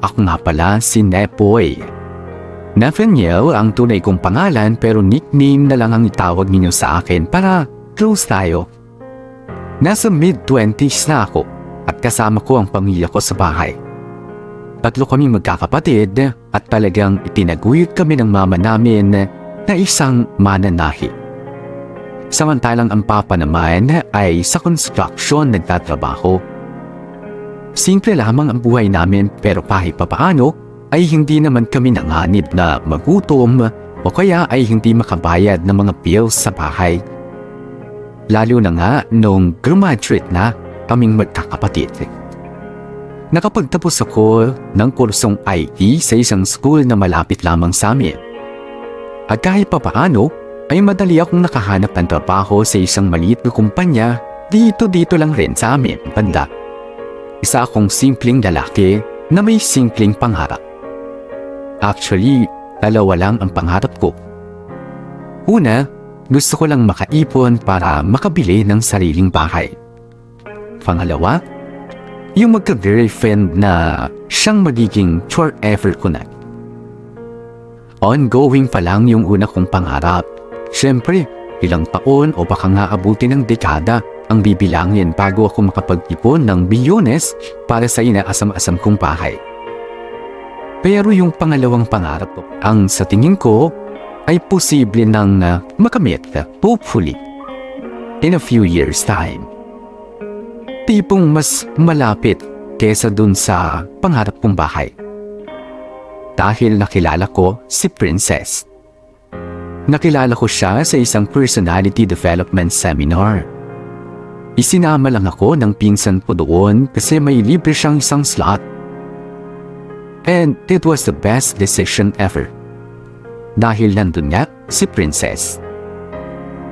Ako nga pala si Nepoy. Nathaniel ang tunay kong pangalan pero nickname na lang ang itawag ninyo sa akin para close tayo. Nasa mid-20s na ako at kasama ko ang pamilya ko sa bahay. Tatlo kaming magkakapatid at talagang itinaguyod kami ng mama namin na isang mananahi. Samantalang ang papa naman ay sa construction nagtatrabaho. Simple lamang ang buhay namin pero kahit papaano ay hindi naman kami nanganib na magutom o kaya ay hindi makabayad ng mga bills sa bahay. Lalo na nga nung graduate na kaming magkakapatid. Nakapagtapos ako ng kursong IT sa isang school na malapit lamang sa amin. At kahit papaano ay madali akong nakahanap ng trabaho sa isang maliit na kumpanya dito lang rin sa amin banda. Isa akong simpleng lalaki na may simpleng pangarap. Actually, dalawa lang ang pangarap ko. Una, gusto ko lang makaipon para makabili ng sariling bahay. Pangalawa, yung magka-girlfriend na siyang magiging forever ko na. Ongoing pa lang yung una kong pangarap. Siyempre, ilang taon o baka nga abutin ng dekada ang bibilangin bago ako makapag-ipon ng bilyones para sa inaasam-asam kong bahay. Pero yung pangalawang pangarap ko, ang sa tingin ko ay posible nang makamit, hopefully, in a few years time. Tipong mas malapit kesa dun sa pangarap kong bahay. Dahil nakilala ko si Princess. Nakilala ko siya sa isang personality development seminar. Isinama lang ako ng pinsan ko doon kasi may libre siyang isang slot. And it was the best decision ever. Dahil nandun nga si Princess.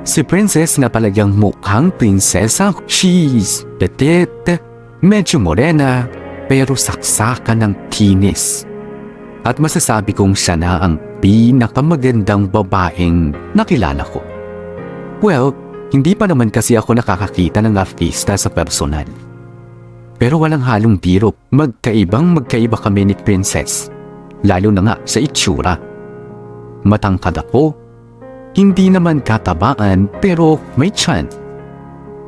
Si Princess na talagang mukhang prinsesa. She's petite, medyo morena, pero saksakan ng kinis. At masasabi kong siya na ang pinakamagandang babaeng nakilala ko. Well, hindi pa naman kasi ako nakakakita ng artista sa personal. Pero walang halong biro, magkaiba kami ni Princess. Lalo na nga sa itsura. Matangkad ako, hindi naman katabaan pero may tiyan.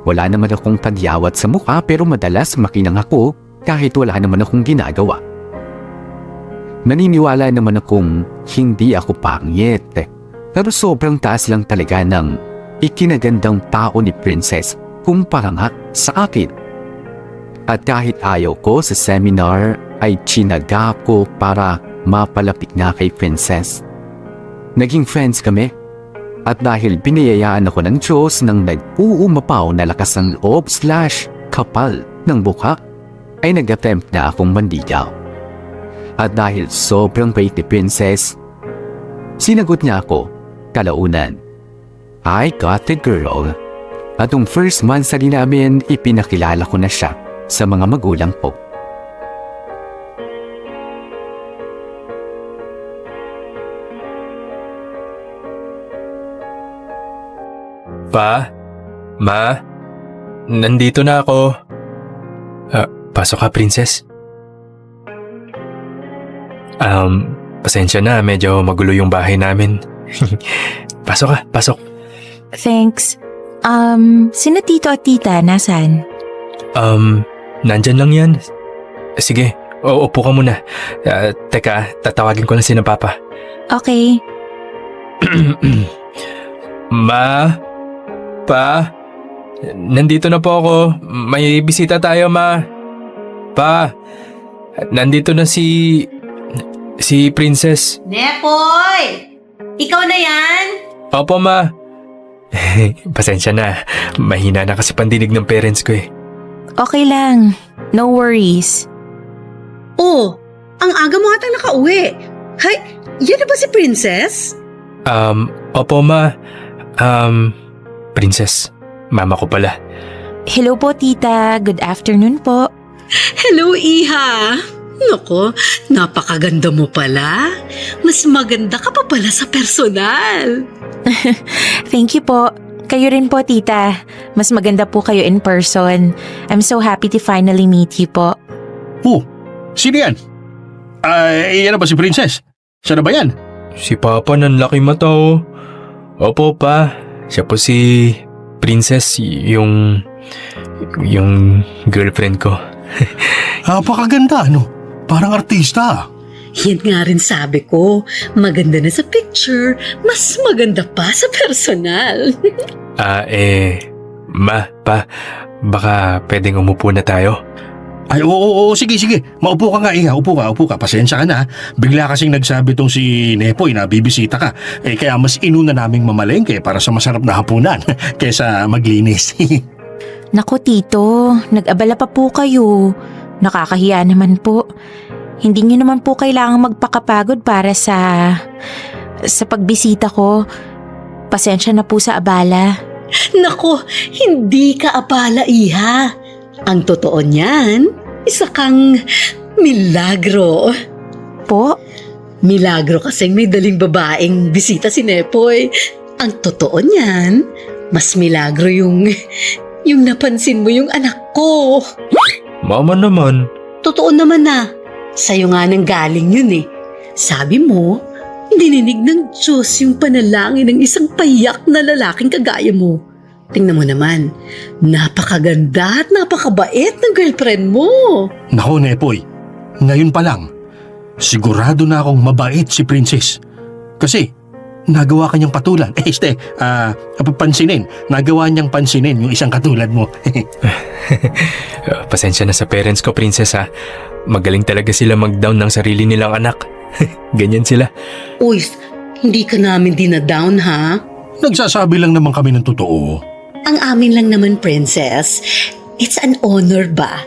Wala naman akong tadyawat sa mukha pero madalas makinang ako kahit wala naman akong ginagawa. Naniniwala naman akong hindi ako pangit. Pero sobrang taas lang talaga ng ikinagandang tao ni Princess kumpara nga sa akin. At kahit ayaw ko sa seminar ay tsinaga ko para mapalapit na kay Princess. Naging friends kami. At dahil biniyayaan ako ng Diyos ng nag-uumapaw na lakas ng loob / kapal ng mukha, ay nag-attempt na akong manligaw. At dahil sobrang bait ni Princess, sinagot niya ako kalaunan. I got the girl. At nung first month sa namin, ipinakilala ko na siya sa mga magulang ko. Pa? Ma? Nandito na ako. Pasok ka, Princess. Pasensya na, medyo magulo yung bahay namin. Pasok ka, pasok. Thanks. Sino tito at tita? Nasaan? Nandyan lang yan. Sige, upo ka muna. Teka, tatawagin ko na si na Papa. Okay. Ma? Pa? Nandito na po ako. May bisita tayo, Ma. Pa? Nandito na si Princess. Nepoy! Ikaw na yan? Opo, Ma. Pasensya na. Mahina na kasi pandinig ng parents ko eh. Okay lang. No worries. Oh, ang aga mo ata nakauwi. Hay, yan na ba si Princess? Opo, Ma. Princess, mama ko pala. Hello po, tita. Good afternoon po. Hello, Iha. Nako, napakaganda mo pala. Mas maganda ka pa pala sa personal. Thank you po. Kayo rin po, tita. Mas maganda po kayo in person. I'm so happy to finally meet you po. Oh, sino yan? Yan na ba si Princess? Siya na ba yan? Si Papa ng laki mata oh. Opo pa, siya po si Princess, yung girlfriend ko. Napakaganda, ano? Parang artista. Yan nga rin sabi ko, maganda na sa picture, mas maganda pa sa personal. Pa, baka pwedeng umupo na tayo? Ay, oo, sige. Maupo ka nga, Iha. Upo ka. Pasensya ka na. Bigla kasing nagsabi tong si Nepoy na bibisita ka. Kaya mas inuna naming mamalengke para sa masarap na hapunan kaysa maglinis. Naku tito, nag-abala pa po kayo. Nakakahiya naman po. Hindi niyo naman po kailangang magpakapagod para sa pagbisita ko. Pasensya na po sa abala. Nako, hindi ka abala, Iha. Ang totoo niyan, isa kang milagro. Po? Milagro kasing may daling babaeng bisita si Nepoy. Ang totoo niyan, mas milagro yung napansin mo yung anak ko. Mama naman. Totoo naman na, sa'yo nga nang galing yun eh. Sabi mo, dininig ng Diyos yung panalangin ng isang payak na lalaking kagaya mo. Tingnan mo naman, napakaganda at napakabait ng girlfriend mo. Nako, Nepoy. Ngayon pa lang, sigurado na akong mabait si Princess. Kasi, nagawa kanyang patulan. Nagawa niyang pansinin yung isang katulad mo. Pasensya na sa parents ko, Princess ha. Magaling talaga sila mag-down ng sarili nilang anak. Ganyan sila. Uy, hindi ka namin dinadown ha? Nagsasabi lang naman kami ng totoo. Ang amin lang naman, Princess. It's an honor ba?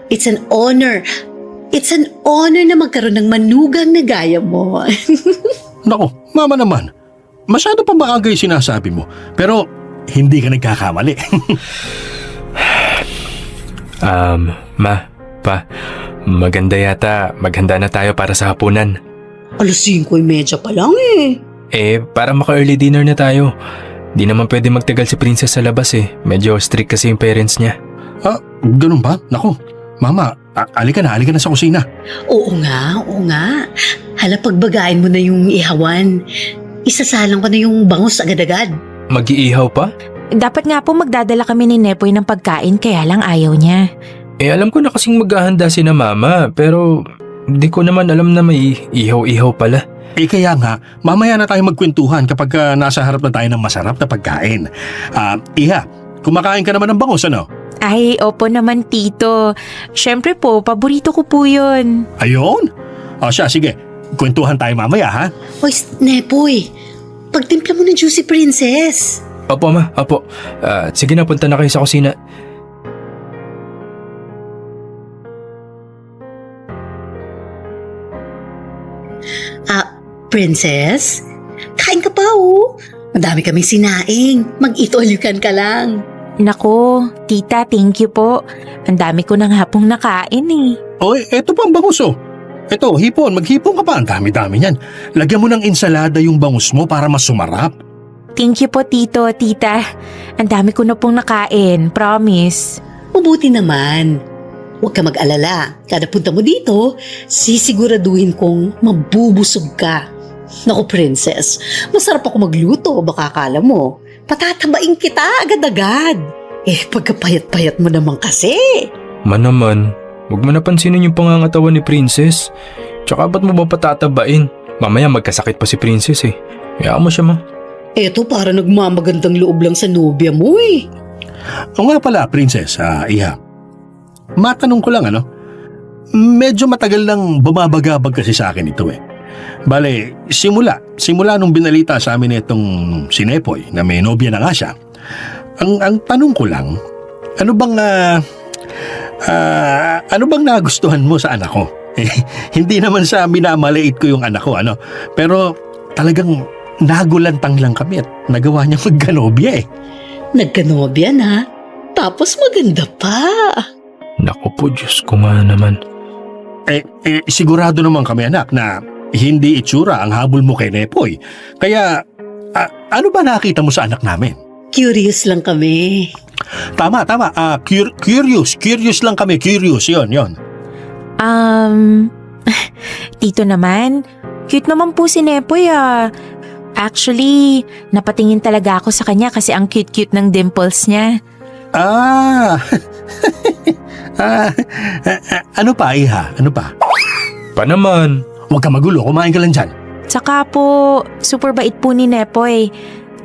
It's an honor. It's an honor na magkaroon ng manugang na gaya mo. Nako, mama naman. Masyado pa maaga yung sinasabi mo. Pero, hindi ka nagkakamali. Pa, maganda yata maghanda na tayo para sa hapunan. 5:30 pa lang eh. Para maka-early dinner na tayo. Di naman pwede magtagal si Princess sa labas eh. Medyo strict kasi yung parents niya. Ganun ba? Nako, mama, alika na sa kusina. Oo nga. Hala, pagbagain mo na yung ihawan. Isasalang ko na yung bangus agad-agad. Mag-iihaw pa? Dapat nga po magdadala kami ni Nepoy ng pagkain kaya lang ayaw niya. Alam ko na kasing maghahanda si na mama, pero di ko naman alam na may ihaw-ihaw pala. Kaya nga, mamaya na tayo magkwentuhan kapag nasa harap na tayo ng masarap na pagkain. Iha, kumakain ka naman ng bangus, ano? Ay, opo naman tito. Siyempre po, paborito ko po yun. Ayun? Siya, sige. Kwentuhan tayo mamaya, ha? Hoy, Nepoy, pagtimpla mo ng Juicy Princess. Opo, ma. Opo. Sige na, punta na kayo sa kusina. Princess, kain ka pa oh. Madami kaming sinaing. Mag-eat all you can ka lang. Nako, tita, thank you po. Ang dami ko nang hapong nakain eh. Oy, eto pa ang bangus, oh. Eto, maghipon ka pa. Ang dami-dami niyan. Lagyan mo ng ensalada yung bangus mo para mas sumarap. Thank you po tito, tita. Ang dami ko na pong nakain, promise. Mabuti naman. Huwag ka mag-alala. Kada punta mo dito, sisiguraduhin kong mabubusog ka. Naku, Princess, masarap ako magluto. Baka akala mo, patatabain kita agad-agad. Pagkapayat-payat mo naman kasi. Naman, huwag mo napansinin yung pangangatawan ni Princess. Tsaka ba't mo ba patatabain? Mamaya magkasakit pa si Princess eh. Hayaan mo siya, ma. Eto, para nagmamagandang loob lang sa nobya mo eh. O nga pala, Princess, Iha. Matanong ko lang, medyo matagal nang bumabagabag kasi sa akin ito eh. Bale, simula nung binalita sa amin itong si Nepoy na may nobya na nga siya, ang tanong ko lang, ano bang nagustuhan mo sa anak ko? Hindi naman sa minamaliit ko yung anak ko, pero talagang nagulantang lang kami at nagawa niya magkanobya eh. Nagkanobya na? Tapos maganda pa. Naku po, Diyos ko nga naman. Sigurado naman kami anak na hindi itsura ang habol mo kay Nepoy. Kaya, ano ba nakita mo sa anak namin? Curious lang kami. Tama. Curious lang kami. Curious, yon. Tito naman, cute naman po si Nepoy ah. Actually, napatingin talaga ako sa kanya kasi ang cute-cute ng dimples niya. Ah, ano pa, Iha? Ano pa? Pa naman. Huwag ka magulo, kumain ka lang dyan. Tsaka po, super bait po ni Nepoy.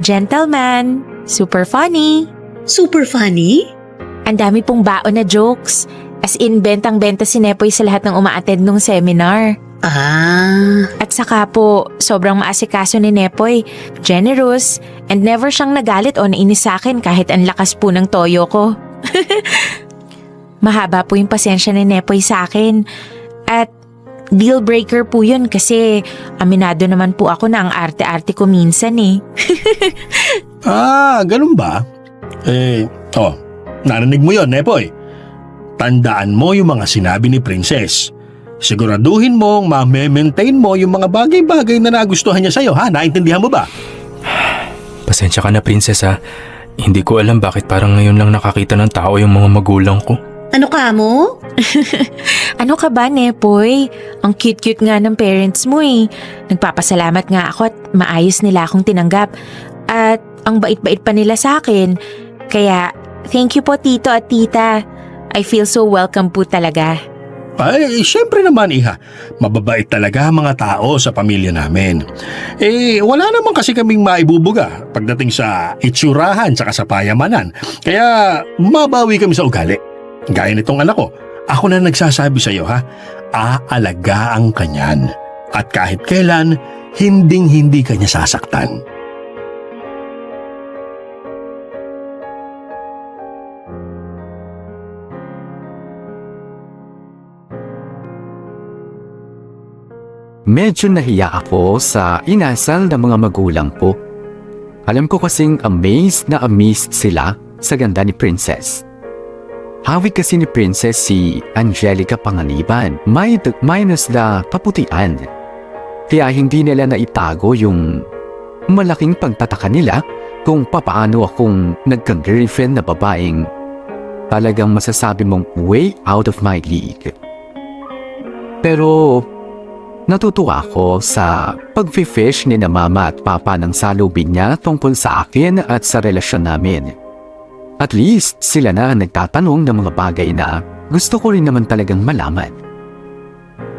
Gentleman, super funny. Super funny? Ang dami pong baon na jokes. As in, bentang-benta si Nepoy sa lahat ng uma-attend nung seminar. Ah, At saka po, sobrang maasikaso ni Nepoy, generous, and never siyang nagalit o nainis sa akin kahit ang lakas po ng toyo ko. Mahaba po yung pasensya ni Nepoy sa akin. At deal breaker po yun kasi aminado naman po ako na ang arte-arte ko minsan eh. Ah, ganun ba? Narinig mo yon, Nepoy. Tandaan mo yung mga sinabi ni Princess. Siguraduhin mong ma-maintain mo yung mga bagay-bagay na nagustuhan niya sa'yo, ha? Naintindihan mo ba? Pasensya ka na, Princess ha. Hindi ko alam bakit parang ngayon lang nakakita ng tao yung mga magulang ko. ano ka mo? Ano ka ba, Nepoy? Ang cute-cute nga ng parents mo eh. Nagpapasalamat nga ako at maayos nila akong tinanggap. At ang bait-bait pa nila sa akin. Kaya, thank you po Tito at Tita. I feel so welcome po talaga. Ay, syempre naman, Iha. Mababait talaga ang mga tao sa pamilya namin. Wala naman kasi kaming maibubuga pagdating sa itsurahan tsaka sa payamanan. Kaya, mabawi kami sa ugali. Gaya nitong anak ko, ako na nagsasabi sa iyo, ha? Aalagaan ka niyan. At kahit kailan, hinding-hindi ka niya sasaktan. Medyo nahiya ako sa inasal ng mga magulang ko. Alam ko kasing amazed na amazed sila sa ganda ni Princess. Hawig kasi ni Princess si Angelica Panganiban, minus na kaputian. Kaya hindi nila naitago yung malaking pagtataka nila kung papaano akong nagka-girlfriend na babaeng talagang masasabi mong way out of my league. Pero natutuwa ako sa pag-fish ni na mama at papa ng salubin niya tungkol sa akin at sa relasyon namin. At least sila na nagtatanong ng mga bagay na gusto ko rin naman talagang malaman.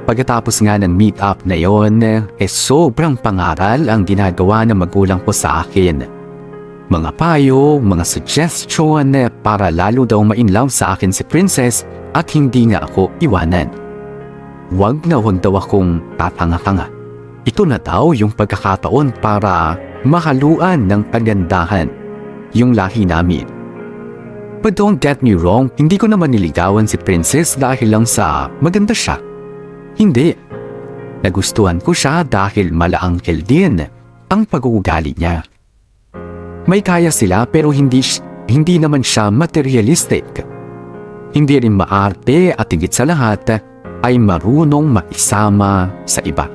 Pagkatapos nga ng meet-up na yon, sobrang pangaral ang ginagawa ng magulang ko sa akin. Mga payo, mga suggestion para lalo daw ma-inlove sa akin si Princess at hindi nga ako iwanan. Wag daw akong tatanga-tanga. Ito na daw yung pagkakataon para mahaluan ng kagandahan yung lahi namin. But don't get me wrong, hindi ko naman niligawan si Princess dahil lang sa maganda siya. Hindi. Nagustuhan ko siya dahil malaangkel din ang pag-uugali niya. May kaya sila pero hindi naman siya materialistic. Hindi rin maarte at higit sa lahat ay marunong makisama sa iba.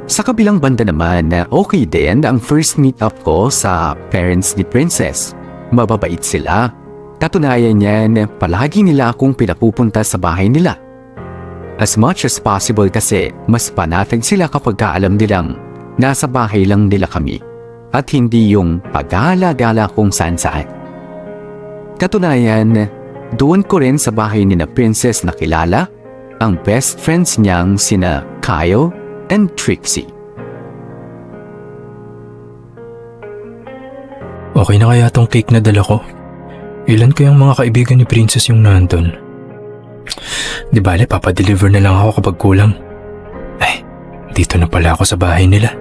Sa kabilang banda naman, okay din ang first meet-up ko sa parents ni Princess. Mababait sila. Katunayan niyan, palagi nila akong pinapupunta sa bahay nila. As much as possible kasi mas panatag sila kapag alam nilang nasa bahay lang nila kami at hindi yung pag-gala-gala kung saan-saan. Katunayan, doon ko rin sa bahay ni na Princess nakilala ang best friends niyang sina Kyle and Trixie. Okay na kaya tong cake na dala ko? Ilan kayang mga kaibigan ni Princess yung nandun? Di bale, papadeliver na lang ako kapag kulang. Ay, dito na pala ako sa bahay nila.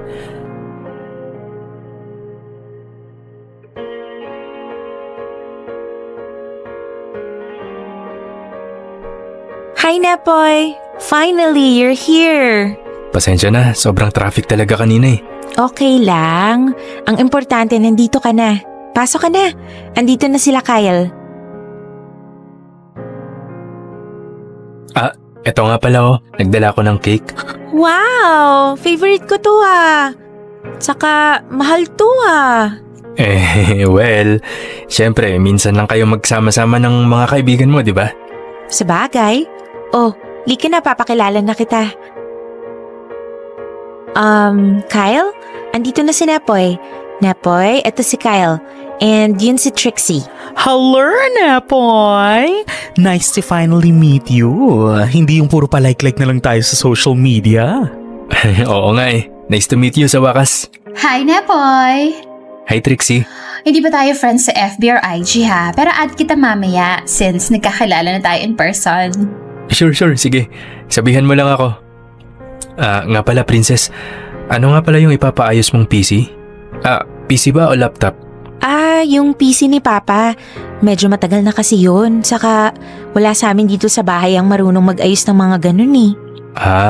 Hi Nepoy! Finally, you're here! Pasensya na, sobrang traffic talaga kanina eh. Okay lang. Ang importante, nandito ka na. Pasok ka na. Andito na sila, Kyle. Eto nga pala oh, nagdala ko ng cake. Wow! Favorite ko to ah. Tsaka, mahal to ah. Well, syempre, minsan lang kayo magsama-sama ng mga kaibigan mo, di ba? Sabagay. Oh, Lika na, papakilala na kita. Kyle? Andito na si Nepoy. Nepoy, eto si Kyle. And yun si Trixie. Hello, Nepoy! Nice to finally meet you. Hindi yung puro pa-like-like na lang tayo sa social media. Oo nga eh. Nice to meet you sa wakas. Hi, Nepoy! Hi Trixie. Hindi ba tayo friends sa FB or IG ha? Pero add kita mamaya since nagkakilala na tayo in person. Sure, sige. Sabihan mo lang ako. Nga pala Princess, ano nga pala yung ipapaayos mong PC? PC ba o laptop? Yung PC ni Papa. Medyo matagal na kasi yun. Saka wala sa amin dito sa bahay ang marunong mag-ayos ng mga ganun eh.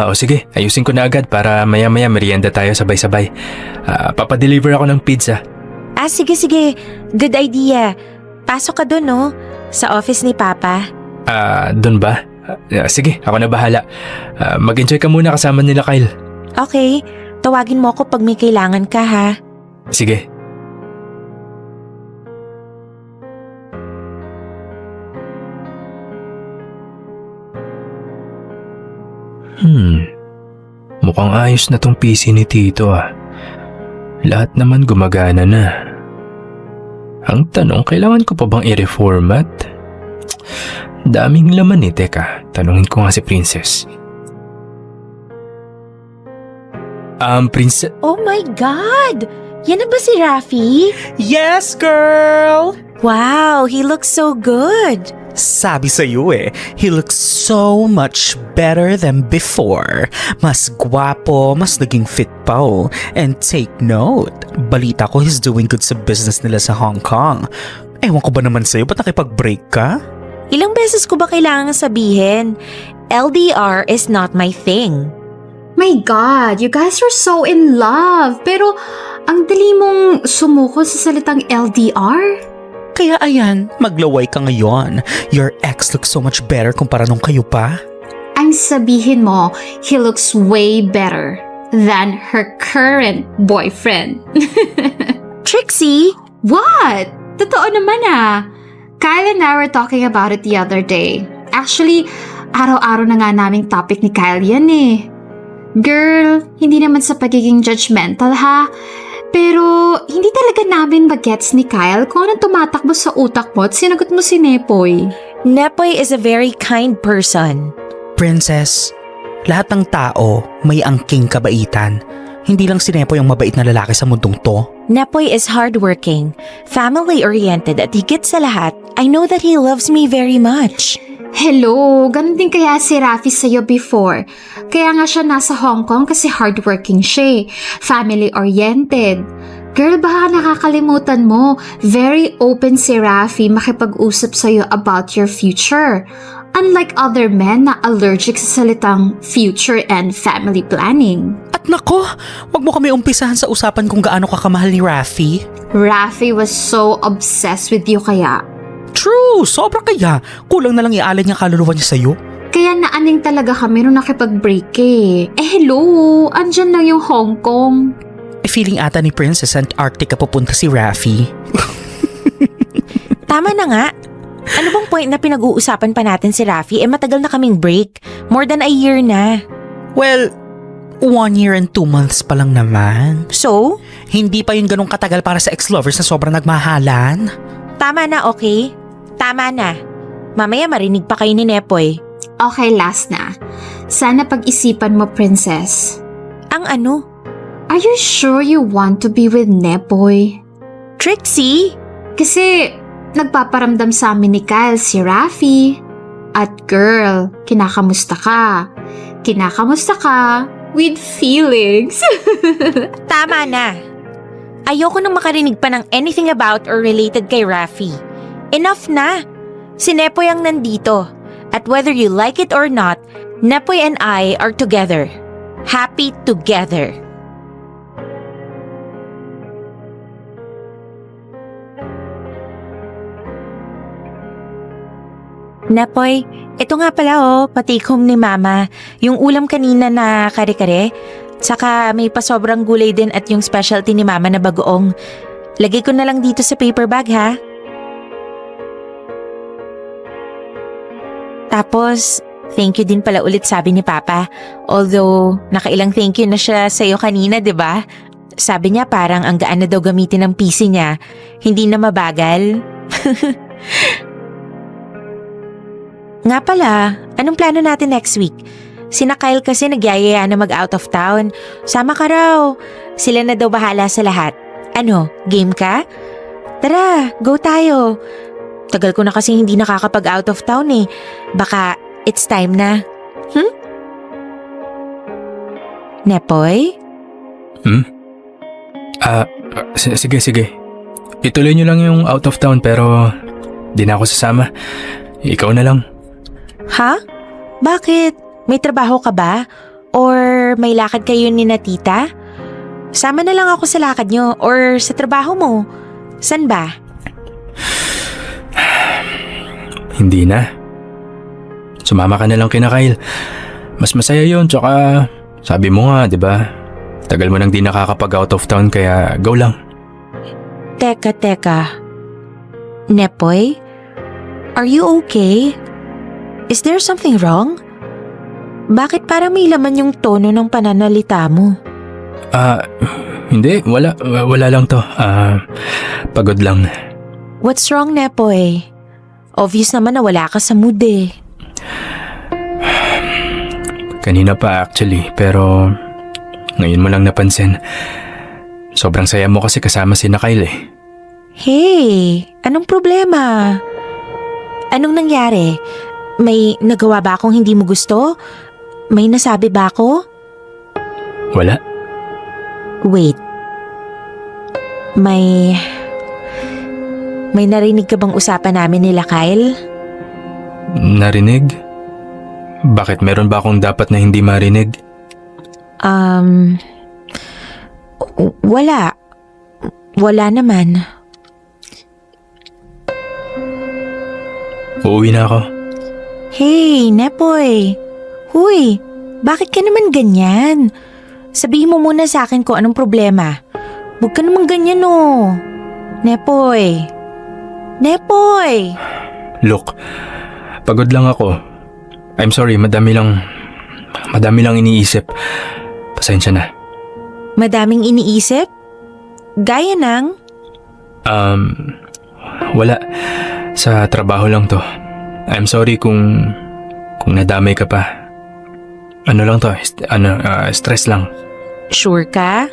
O sige, ayusin ko na agad para maya-maya merienda tayo sabay-sabay. Papadeliver ako ng pizza. Sige. Good idea. Pasok ka dun, no? Sa office ni Papa. Doon ba? Sige, ako na bahala. Mag-enjoy ka muna kasama nila Kyle. Okay. Tawagin mo ako pag may kailangan ka, ha? Sige. Mukhang ayos na tong PC ni Tito Lahat naman gumagana na. Ang tanong, kailangan ko pa bang i-reformat? Daming laman Teka, tanungin ko nga si Princess. Princess... Oh my God! Yan na ba si Rafi? Yes, girl! Wow, he looks so good. Sabi sa'yo he looks so much better than before. Mas gwapo, mas naging fit pa And take note, balita ko he's doing good sa business nila sa Hong Kong. Ewan ko ba naman sa'yo, ba't nakipag-break ka? Ilang beses ko ba kailangan sabihin? LDR is not my thing. My God, you guys are so in love. Pero ang dali mong sumuko sa salitang LDR. Kaya ayan, maglaway ka ngayon. Your ex looks so much better kumpara nung kayo pa. Ang sabihin mo, he looks way better than her current boyfriend. Trixie? What? Totoo naman Kyle and I were talking about it the other day. Actually, araw-araw na nga naming topic ni Kyle yan Girl, hindi naman sa pagiging judgmental Pero hindi talaga namin bagets ni Kyle kung anong tumatakbo sa utak mo at sinagot mo si Nepoy. Nepoy is a very kind person. Princess, lahat ng tao may angking kabaitan. Hindi lang si Nepoy ang mabait na lalaki sa mundong to. Nepoy is hardworking, family-oriented at higit sa lahat, I know that he loves me very much. Hello, ganun din kaya si Rafi sa'yo before. Kaya nga siya nasa Hong Kong kasi hardworking siya family-oriented. Girl, baka nakakalimutan mo, very open si Rafi makipag-usap sa'yo about your future. Unlike other men na allergic sa salitang future and family planning. At nako, wag mo kami umpisahan sa usapan kung gaano ka kamahal ni Rafi. Rafi was so obsessed with you kaya. True, sobra kaya. Kulang na lang ialay niya kaluluwa niya sa'yo. Kaya naaning talaga kami nung nakipag-break hello, andyan lang yung Hong Kong. Feeling ata ni Princess Antarctica pupunta si Rafi. Tama na nga. Ano bang point na pinag-uusapan pa natin si Rafi? Matagal na kaming break. More than a year na. Well, 1 year and 2 months pa lang naman. So? Hindi pa yun ganun katagal para sa ex-lovers na sobrang nagmahalan. Tama na, okay? Tama na. Mamaya marinig pa kayo ni Nepoy. Okay, last na. Sana pag-isipan mo, Princess. Ang ano? Are you sure you want to be with Nepoy? Trixie? Kasi nagpaparamdam sa amin ni Kyle si Rafi. At girl, kinakamusta ka? Kinakamusta ka with feelings. Tama na. Ayoko nang makarinig pa ng anything about or related kay Rafi. Enough na. Si Nepoy ang nandito. At whether you like it or not, Nepoy and I are together. Happy together. Nepoy, ito nga pala patikom ni Mama. Yung ulam kanina na kare-kare. Tsaka may pasobrang gulay din at yung specialty ni Mama na bagoong. Lagay ko na lang dito sa paper bag ha. Tapos, Thank you din pala ulit sabi ni Papa. Although, nakailang thank you na siya sa'yo kanina, di ba? Sabi niya parang ang gaan na daw gamitin ng PC niya. Hindi na mabagal. Nga pala, anong plano natin next week? Sina Kyle kasi nagyayaya na mag-out of town. Sama ka raw. Sila na daw bahala sa lahat. Ano, game ka? Tara, go tayo. Tagal ko na kasi hindi nakakapag-out of town eh. Baka it's time na. Nepoy? Sige. Ituloy nyo lang yung out of town pero di na ako sasama. Ikaw na lang. Ha? Bakit? May trabaho ka ba? Or may lakad kayo ni na tita? Sama na lang ako sa lakad nyo or sa trabaho mo. San ba? Hindi na. Sumama ka na lang kina Kyle. Mas masaya yun, tsaka sabi mo nga, di ba? Tagal mo nang di nakakapag out of town kaya go lang. Teka. Nepoy? Are you okay? Is there something wrong? Bakit parang may laman yung tono ng pananalita mo? Hindi. Wala lang to. Pagod lang. What's wrong, Nepoy? Obvious naman na wala ka sa mood eh. Kanina pa actually, pero ngayon mo lang napansin. Sobrang saya mo kasi kasama si Kyle eh. Hey, anong problema? Anong nangyari? May nagawa ba akong hindi mo gusto? May nasabi ba ako? Wala. Wait. May narinig ka bang usapan namin nila, Kyle? Narinig? Bakit meron ba akong dapat na hindi marinig? Wala. Wala naman. Uuwi na ako. Hey, Nepoy. Huy, bakit ka naman ganyan? Sabihin mo muna sa akin kung anong problema. Huwag ka naman ganyan oh. Nepoy. Nepoy! Look, pagod lang ako. I'm sorry, madami lang iniisip. Pasensya na. Madaming iniisip? Gaya ng? Wala. Sa trabaho lang to. I'm sorry kung nadamay ka pa. Ano lang to? Stress lang. Sure ka?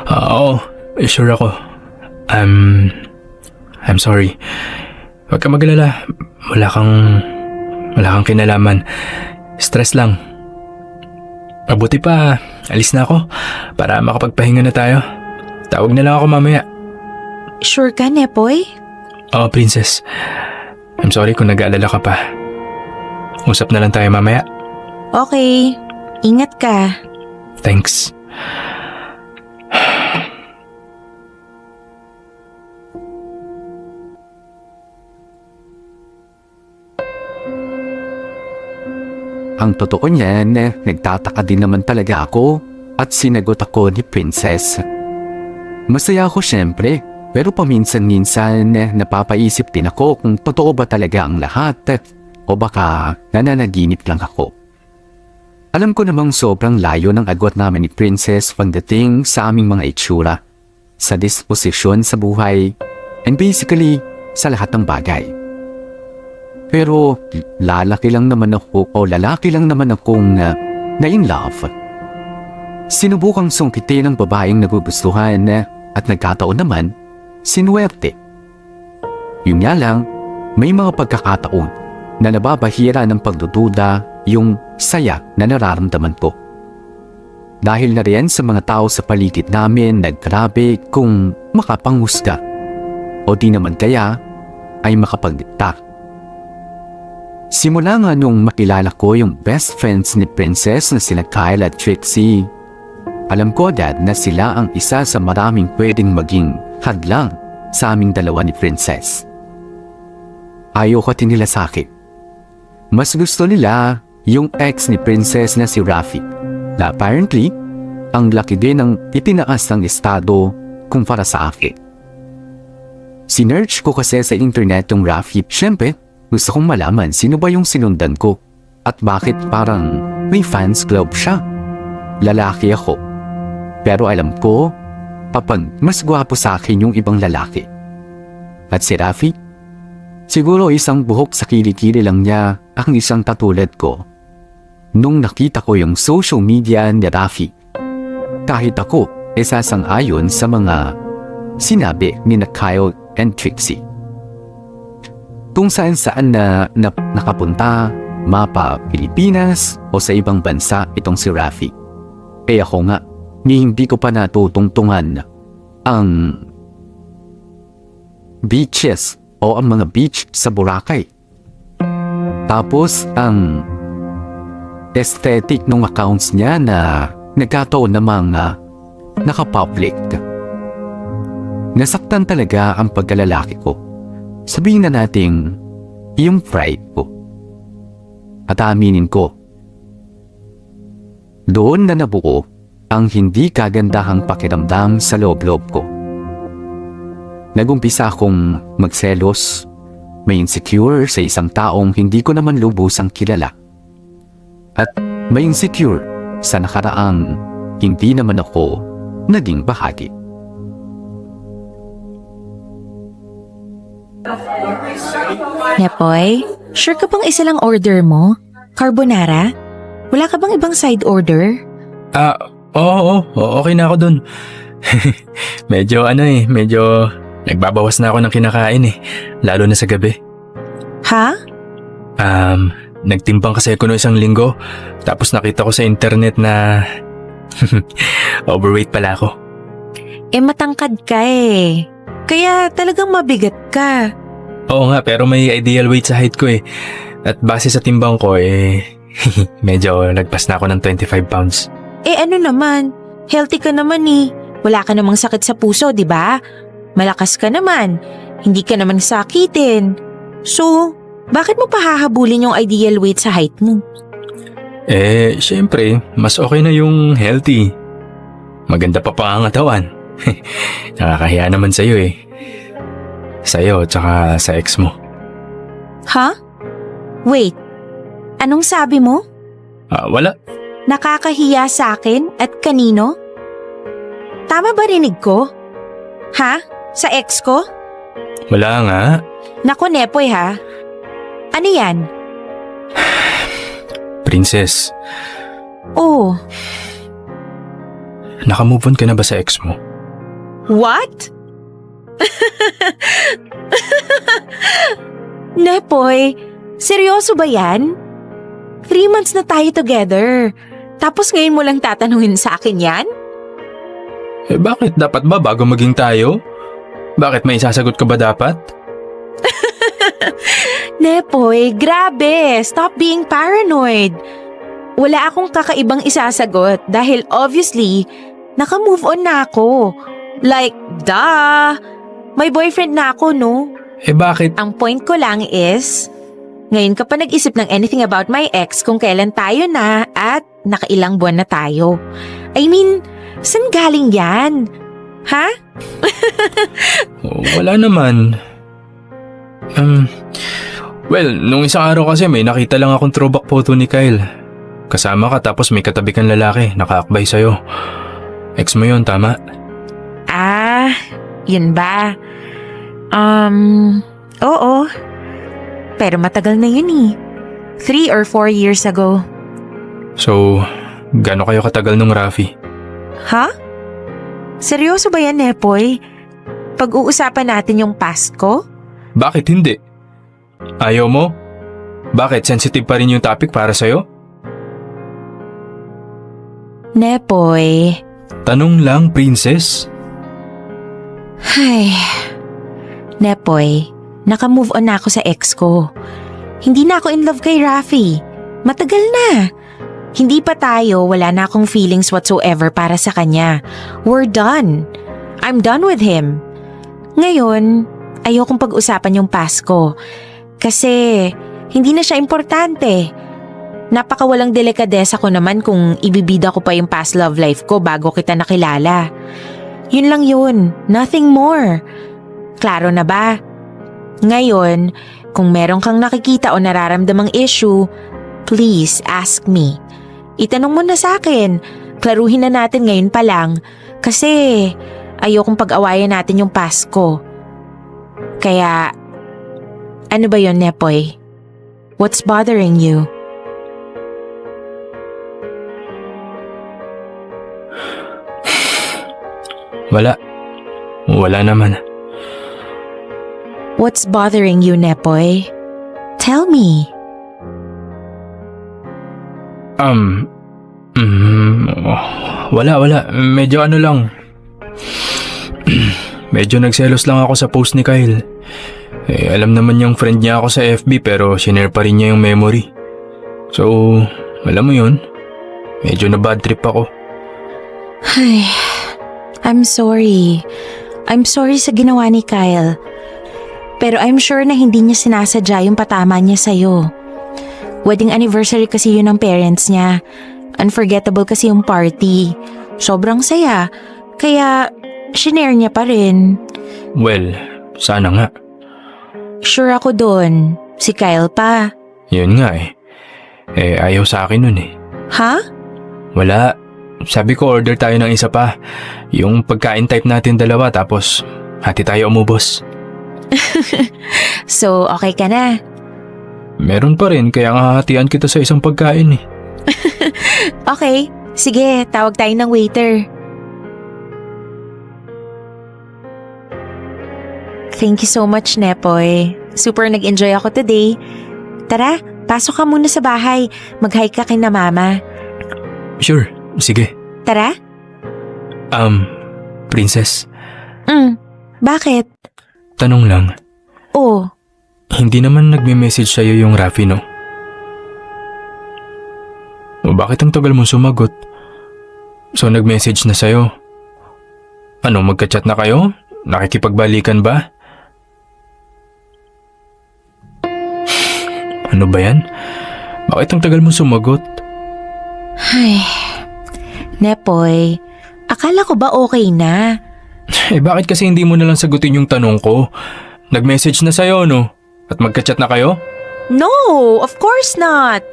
Oo, sure ako. I'm sorry. Huwag ka magalala. Wala kang kinalaman. Stress lang. Mabuti pa, alis na ako para makapagpahinga na tayo. Tawag na lang ako mamaya. Sure ka, Nepoy? Oo, princess. I'm sorry kung nag-aalala ka pa. Usap na lang tayo mamaya. Okay. Ingat ka. Thanks. Ang totoo niyan, nagtataka din naman talaga ako at sinagot ako ni Princess. Masaya ako syempre, pero paminsan-minsan napapaisip din ako kung totoo ba talaga ang lahat o baka nananaginip lang ako. Alam ko namang sobrang layo ng agwat namin ni Princess pagdating sa aming mga itsura, sa disposisyon sa buhay, and basically sa lahat ng bagay. Pero lalaki lang naman akong na-in love. Sinubukang sungkitin ng babaeng nagugustuhan at nagkataon naman, sinuwerte. Yun nga lang, may mga pagkakataon na nababahira ng pagdududa yung saya na nararamdaman ko. Dahil na rin sa mga tao sa paligid namin naggrabe kung makapanghusga o di naman kaya ay makapagdikta. Simula nga nung makilala ko yung best friends ni Princess na sila Kyle at Trixie, alam ko agad na sila ang isa sa maraming pwedeng maging hadlang sa aming dalawa ni Princess. Ayaw ka nila sa akin. Mas gusto nila yung ex ni Princess na si Rafi, na apparently, ang laki din ng itinaas ng estado kumpara sa akin. Sinearch ko kasi sa internet yung Rafi. Siyempre, gusto kong malaman sino ba yung sinundan ko At bakit parang may fans club siya? Lalaki ako. Pero alam ko, kapag mas gwapo sa akin yung ibang lalaki. At si Rafi? Siguro isang buhok sa kilikili lang niya ang isang katulad ko. Nung nakita ko yung social media ni Rafi, kahit ako sasang-ayon sa mga sinabi ni Kyle and Trixie. Kung saan-saan na nakapunta, mapa Pilipinas o sa ibang bansa itong si Rafi. Eh ako nga, hindi ko pa natutungtungan ang beaches o ang mga beach sa Boracay. Tapos ang aesthetic ng accounts niya na nagkataon namang nakapublic. Nasaktan talaga ang pagkalalaki ko. Sabihin na nating yung pride ko. At aminin ko, doon na nabuo ang hindi kagandahang pakiramdam sa loob-loob ko. Nagumpisa akong magselos, may insecure sa isang taong hindi ko naman lubusang kilala. At may insecure sa nakaraang hindi naman ako naging bahagi. Nepoy, sure ka bang isa lang order mo? Carbonara? Wala ka bang ibang side order? Oo, okay na ako dun. medyo nagbabawas na ako ng kinakain lalo na sa gabi. Ha? Nagtimbang kasi ako no isang linggo, tapos nakita ko sa internet na overweight pala ako. Matangkad ka Kaya talagang mabigat ka. Oo nga, pero may ideal weight sa height ko At base sa timbang ko medyo nagpas na ako ng 25 pounds. Ano naman? Healthy ka naman Wala ka namang sakit sa puso, di ba? Malakas ka naman. Hindi ka naman sakitin. So, bakit mo pahahabulin yung ideal weight sa height mo? Syempre, mas okay na yung healthy. Maganda pa ang katawan. Nakakahiya naman sa'yo Sa'yo, tsaka sa ex mo. Ha? Wait, anong sabi mo? Wala. Nakakahiya sa akin at kanino? Tama ba rinig ko? Ha? Sa ex ko? Wala nga. Naku, Nepoy ha? Ano yan? Princess, Oh, nakamove on ka na ba sa ex mo? what? Nepoy, seryoso ba yan? 3 months na tayo together. Tapos ngayon mo lang tatanungin sa akin yan? Bakit? Dapat ba bago maging tayo? Bakit may isasagot ka ba dapat? Nepoy, grabe. Stop being paranoid. Wala akong kakaibang isasagot dahil obviously, naka-move on na ako. Like, duh. May boyfriend na ako, no? Bakit? Ang point ko lang is, ngayon ka pa nag-isip ng anything about my ex kung kailan tayo na at nakailang buwan na tayo. I mean, saan galing yan? Ha? Wala naman. Well, nung isang araw kasi may nakita lang akong throwback photo ni Kyle. Kasama ka tapos may katabi kang lalaki, nakaakbay sa'yo. Ex mo yun, tama? Yun ba? Oo. Pero matagal na yun 3 or 4 years ago. So, gaano kayo katagal nung Rafi? Ha? Seryoso ba yan, Nepoy? Pag-uusapan natin yung past ko? Bakit hindi? Ayaw mo? Bakit? Sensitive pa rin yung topic para sa'yo? Nepoy. Tanong lang, princess. Ay. Nepoy, naka-move on na ako sa ex ko. Hindi na ako in love kay Rafi. Matagal na. Hindi pa tayo, wala na akong feelings whatsoever para sa kanya. We're done. I'm done with him. Ngayon, ayokong pag-usapan yung past ko. Kasi, hindi na siya importante. Napakawalang delikadesa ko naman kung ibibida ko pa yung past love life ko bago kita nakilala. Yun lang yun. Nothing more. Klaro na ba? Ngayon, kung meron kang nakikita o nararamdamang issue, Please, ask me. Itanong mo na sa akin. Klaruhin na natin ngayon pa lang. Kasi ayokong pag-awayan natin yung Pasko. Kaya, ano ba yon, Nepoy? What's bothering you? Wala naman. What's bothering you, Nepoy? Tell me. Wala. Medyo ano lang. Medyo nagselos lang ako sa post ni Kyle. Alam naman niyang friend niya ako sa FB pero sinare pa rin niya yung memory. So, alam mo yun, medyo na bad trip ako. Ay, I'm sorry. I'm sorry sa ginawa ni Kyle. Pero I'm sure na hindi niya sinasadya yung patama niya sa'yo. Wedding anniversary kasi yun ng parents niya. Unforgettable kasi yung party. Sobrang saya. Kaya, shinare niya pa rin. Well, sana nga. Sure ako dun. Si Kyle pa. Yun nga eh. Ayaw sa akin nun eh. Ha? Wala. Sabi ko order tayo ng isa pa. Yung pagkain type natin dalawa tapos hati tayo umubos. So, okay ka na? Meron pa rin kaya nga hahatian kita sa isang pagkain eh. Okay. Sige, tawag tayo ng waiter. Thank you so much, Nepoy. Super nag-enjoy ako today. Tara, pasok ka muna sa bahay. Mag-hi ka kina mama. Sure, sige. Tara? Princess, Bakit? tanong lang. Oh, Hindi naman nagme-message sa'yo yung Rafi, no? O bakit ang tagal mong sumagot? So nag-message na sa'yo? Ano, magka-chat na kayo? Nakikipagbalikan ba? Ano ba yan? Bakit ang tagal mong sumagot? ay. Nepoy, akala ko ba okay na? Bakit kasi hindi mo nalang sagutin yung tanong ko? Nag-message na sa'yo, no? At magka-chat na kayo? No, of course not.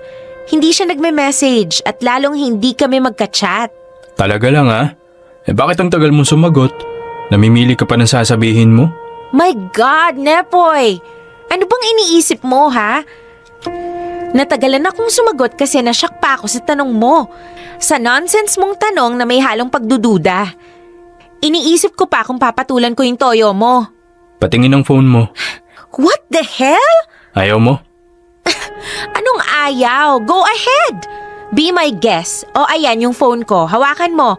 Hindi siya nagme-message at lalong hindi kami magka-chat. Talaga lang, ha? Bakit ang tagal mong sumagot? Namimili ka pa ng sasabihin mo? My God, Nepoy! Ano bang iniisip mo, ha? Natagalan akong sumagot kasi nasyak pa ako sa tanong mo. Sa nonsense mong tanong na may halong pagdududa. Iniisip ko pa kung papatulan ko yung toyo mo. Patingin ang phone mo. What the hell? Ayaw mo? Anong ayaw? Go ahead! Be my guest. O ayan yung phone ko. Hawakan mo.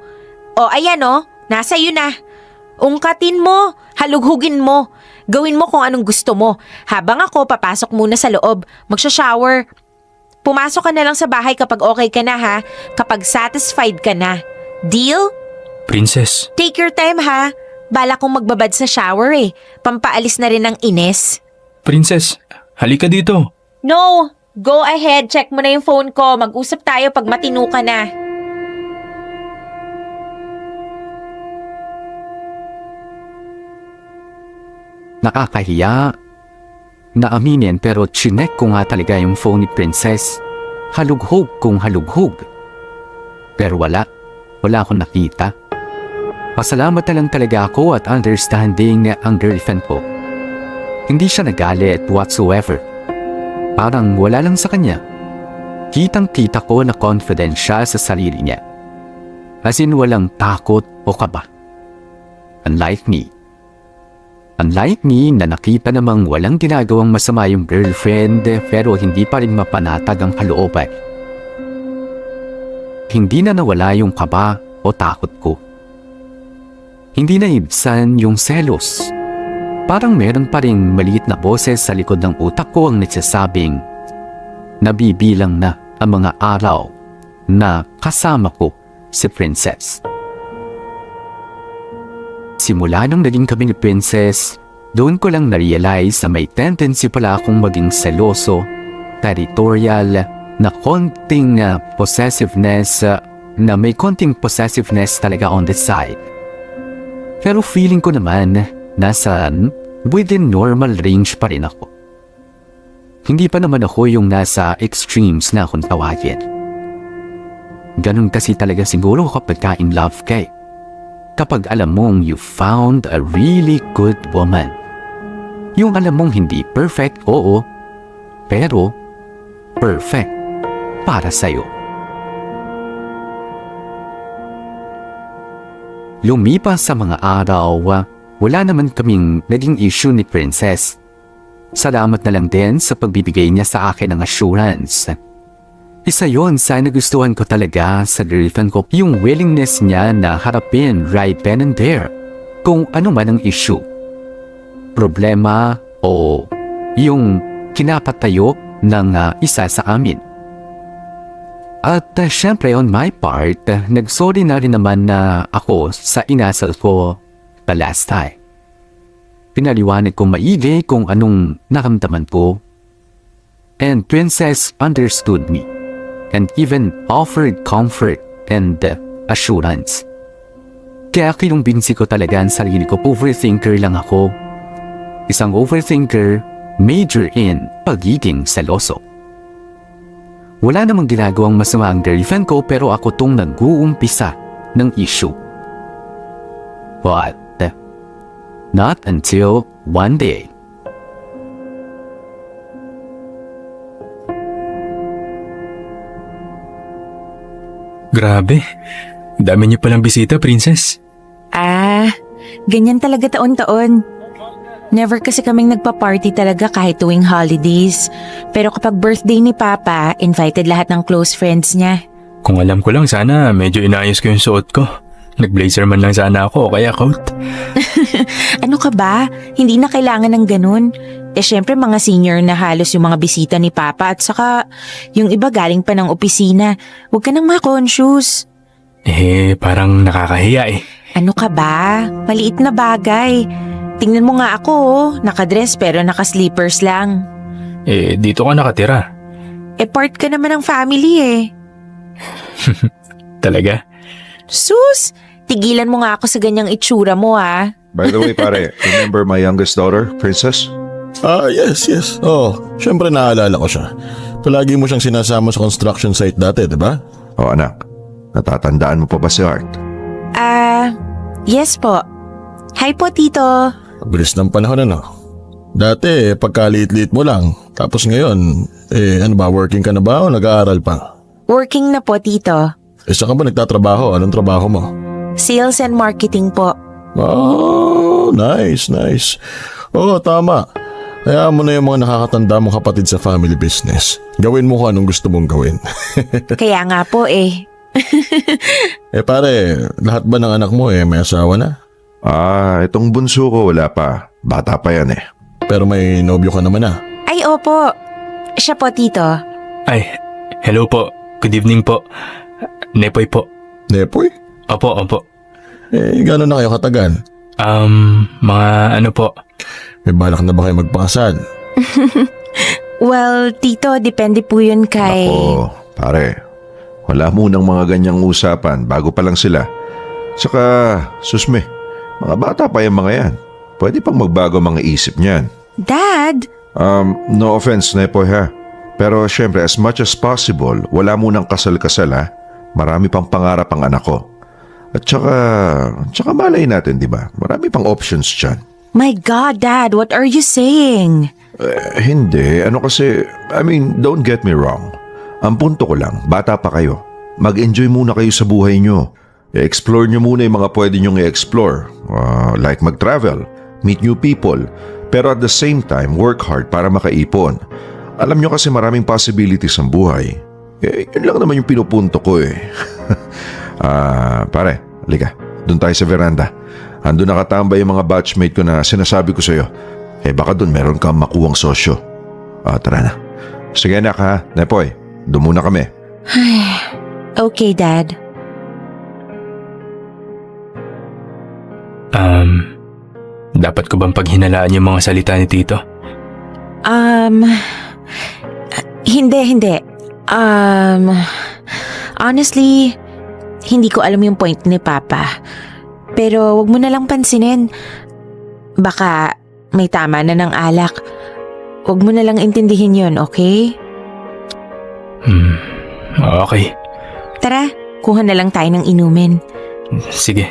O ayan o, nasa iyo na. Ungkatin mo, halughugin mo. Gawin mo kung anong gusto mo. Habang ako papasok muna sa loob, magsha-shower. Pumasok ka na lang sa bahay kapag okay ka na ha. Kapag satisfied ka na. Deal? Princess, Take your time ha. Bala kong magbabad sa shower eh. Pampaalis na rin ng inis. Princess, halika dito. No! Go ahead, check mo na yung phone ko. Mag-usap tayo pag matino ka na. Nakakahiya. Naaminin pero chinek ko nga talaga yung phone ni Princess. Halughog kung halughog. Pero wala akong nakita. Pasalamat na lang talaga ako at understanding na ang girlfriend ko. Hindi siya nagalit whatsoever. Parang wala lang sa kanya. Kitang-kita ko na confident siya sa sarili niya. As in walang takot o kaba. Unlike me na nakita namang walang ginagawang masama yung girlfriend pero hindi pa rin mapanatag ang kalooban. Hindi na nawala yung kaba o takot ko. Hindi na ibsan yung selos. Parang meron pa rin maliit na boses sa likod ng utak ko ang nagsasabing nabibilang na ang mga araw na kasama ko si Princess. Simula nung naging kami ni Princess, doon ko lang na-realize na may tendency pala akong maging seloso, territorial, na konting possessiveness, na may konting possessiveness talaga on the side. Pero feeling ko naman, nasa within normal range pa rin ako. Hindi pa naman ako yung nasa extremes na kung tawagin. Ganun kasi talaga siguro kapag ka-in love ka. Kapag alam mong you found a really good woman. Yung alam mong hindi perfect, oo, pero perfect para sa'yo. Lumipas sa mga araw, wala naman kaming naging issue ni Princess. Salamat na lang din sa pagbibigay niya sa akin ng assurance. Isa yon sa nagustuhan ko talaga sa girlfriend ko, yung willingness niya na harapin right then and there kung ano man ang issue. Problema o yung kinapatayo ng isa sa amin. At syempre on my part, nagsorry na rin naman na ako sa inasal ko the last time. Pinaliwanag ko maigi kung anong naramdaman ko. And Princess understood me and even offered comfort and assurance. Kaya kinumbinsi ko talaga ang sarili ko, overthinker lang ako. Isang overthinker, major in pagiging seloso. Wala namang ginagawang masama ang girlfriend ko pero ako tong nag-uumpisa ng issue. But, not until one day. Grabe. Dami niyo palang bisita, Princess. Ganyan talaga taon-taon. Never kasi kaming nagpa-party talaga kahit tuwing holidays. Pero kapag birthday ni Papa, invited lahat ng close friends niya. Kung alam ko lang, sana medyo inayos ko yung suot ko. Nag-blazer man lang sana ako o kaya coat. Ano ka ba? Hindi na kailangan ng ganun. Syempre mga senior na halos yung mga bisita ni Papa at saka yung iba galing pa ng opisina. Huwag ka nang ma-conscious. Parang nakakahiya eh. Ano ka ba? Maliit na bagay. Tingnan mo nga ako, nakadress pero naka-sleepers lang. Dito ka nakatira. Part ka naman ng family eh. Talaga? Sus! Tigilan mo nga ako sa ganyang itsura mo ah. By the way, pare, remember my youngest daughter, Princess? Yes. Syempre naalala ko siya. Palagi mo siyang sinasama sa construction site dati, di ba? O anak, natatandaan mo pa ba si Art? Yes po. Hi po, Tito. Bilis ng panahon ano. Dati, pagkaliit-liit mo lang. Tapos ngayon, ano ba, working ka na ba o nag-aaral pa? Working na po, Tito. Saan ka ba nagtatrabaho? Anong trabaho mo? Sales and marketing po. Oh, nice. Oo, tama. Kaya mo na yung mga nakakatanda mong kapatid sa family business. Gawin mo kung anong gusto mong gawin. Kaya nga po eh. Pare, lahat ba ng anak mo may asawa na? Itong bunso ko wala pa. Bata pa yan eh. Pero may nobyo ka naman na. Ay, opo. Siya po, Tito. Ay, hello po. Good evening po. Nepoy po. Nepoy? Opo. Gano'n na kayo katagal? Mga ano po. May balak na ba kayo magpakasal? Well, Tito, depende po yun kay... Ako, pare, wala munang mga ganyang usapan bago pa lang sila. Saka, susme, mga bata pa yung mga yan. Pwede pang magbago mga isip niyan. Dad! No offense, Nepoy ha. Pero syempre, as much as possible, wala munang kasal-kasal ha. Marami pang pangarap ang anak ko. At tsaka malay natin, di ba? Marami pang options dyan. My God, Dad, what are you saying? Hindi. Ano kasi, don't get me wrong. Ang punto ko lang, bata pa kayo. Mag-enjoy muna kayo sa buhay nyo. I-explore nyo muna yung mga pwede nyong i-explore. Like mag-travel, meet new people. Pero at the same time, work hard para makaipon. Alam nyo kasi maraming possibilities ang buhay. Yun lang naman yung pinupunto ko eh. Pare, halika. Doon tayo sa veranda. Ando nakatambay yung mga batchmate ko na sinasabi ko sa'yo. Baka doon meron kang makuwang sosyo. Tara na. Sige anak ha, Nepoy. Doon muna kami. Okay, Dad. Dapat ko bang paghinalaan yung mga salita ni Tito? Hindi. Honestly, hindi ko alam yung point ni Papa. Pero wag mo na lang pansinin. Baka may tama na ng alak. Huwag mo na lang intindihin yon, okay? Okay. Tara, kuha na lang tayo ng inumin. Sige.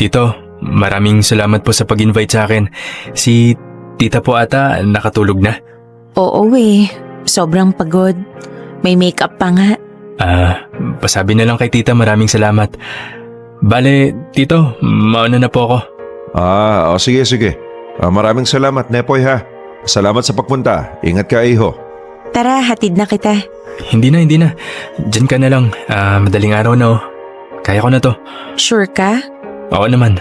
Tito, maraming salamat po sa pag-invite sa akin. Si tita po ata nakatulog na. Oo sobrang pagod. May makeup pa nga. Pasabi na lang kay tita maraming salamat. Bale, tito, mauna na po ako. Sige. Maraming salamat, Nepoy ha. Salamat sa pagpunta. Ingat ka, iho. Tara, hatid na kita. Hindi na. Diyan ka na lang. Madaling araw na oh. Kaya ko na to. Sure ka? Oo naman.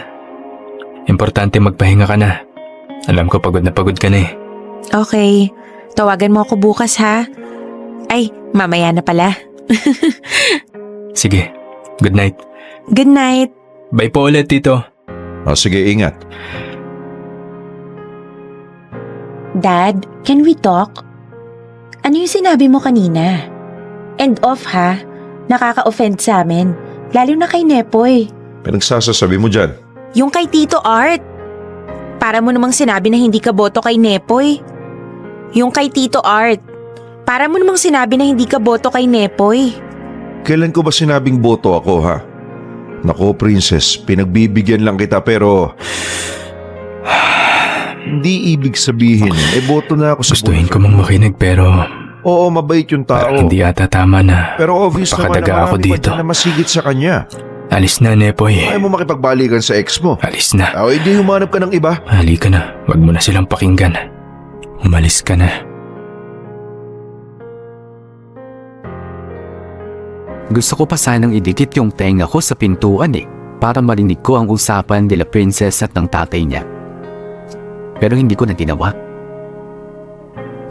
Importante magpahinga ka na. Alam ko pagod na pagod ka na eh. Okay. Tawagan mo ako bukas ha. Ay, mamaya na pala. Sige. Good night. Good night. Bye po ulit, tito. Sige, ingat. Dad, can we talk? Ano yung sinabi mo kanina? End off ha. Nakaka-offend sa amin. Lalo na kay Nepoy. Pinagsasasabi mo dyan. Yung kay Tito Art. Para mo namang sinabi na hindi ka boto kay Nepoy. Yung kay Tito Art. Para mo namang sinabi na hindi ka boto kay Nepoy. Kailan ko ba sinabing boto ako ha? Nako, Princess, pinagbibigyan lang kita pero... Hindi ibig sabihin, boto na ako sa Gustuhin bunso. ko mang makinig pero Oo, mabait yung tao. hindi ata tama na. Pero obvious naman na Pakadaga ako marami pa dito. dyan na masigit sa kanya. Alis na, Nepoy. Ayaw mo makipagbalikan sa ex mo. Alis na. Hindi humanap ka ng iba. Halika na. Huwag mo na silang pakinggan. Umalis ka na. Gusto ko pa sanang idikit yung tenga ko sa pintuan para marinig ko ang usapan nila Princess at ng tatay niya. Pero hindi ko na ginawa.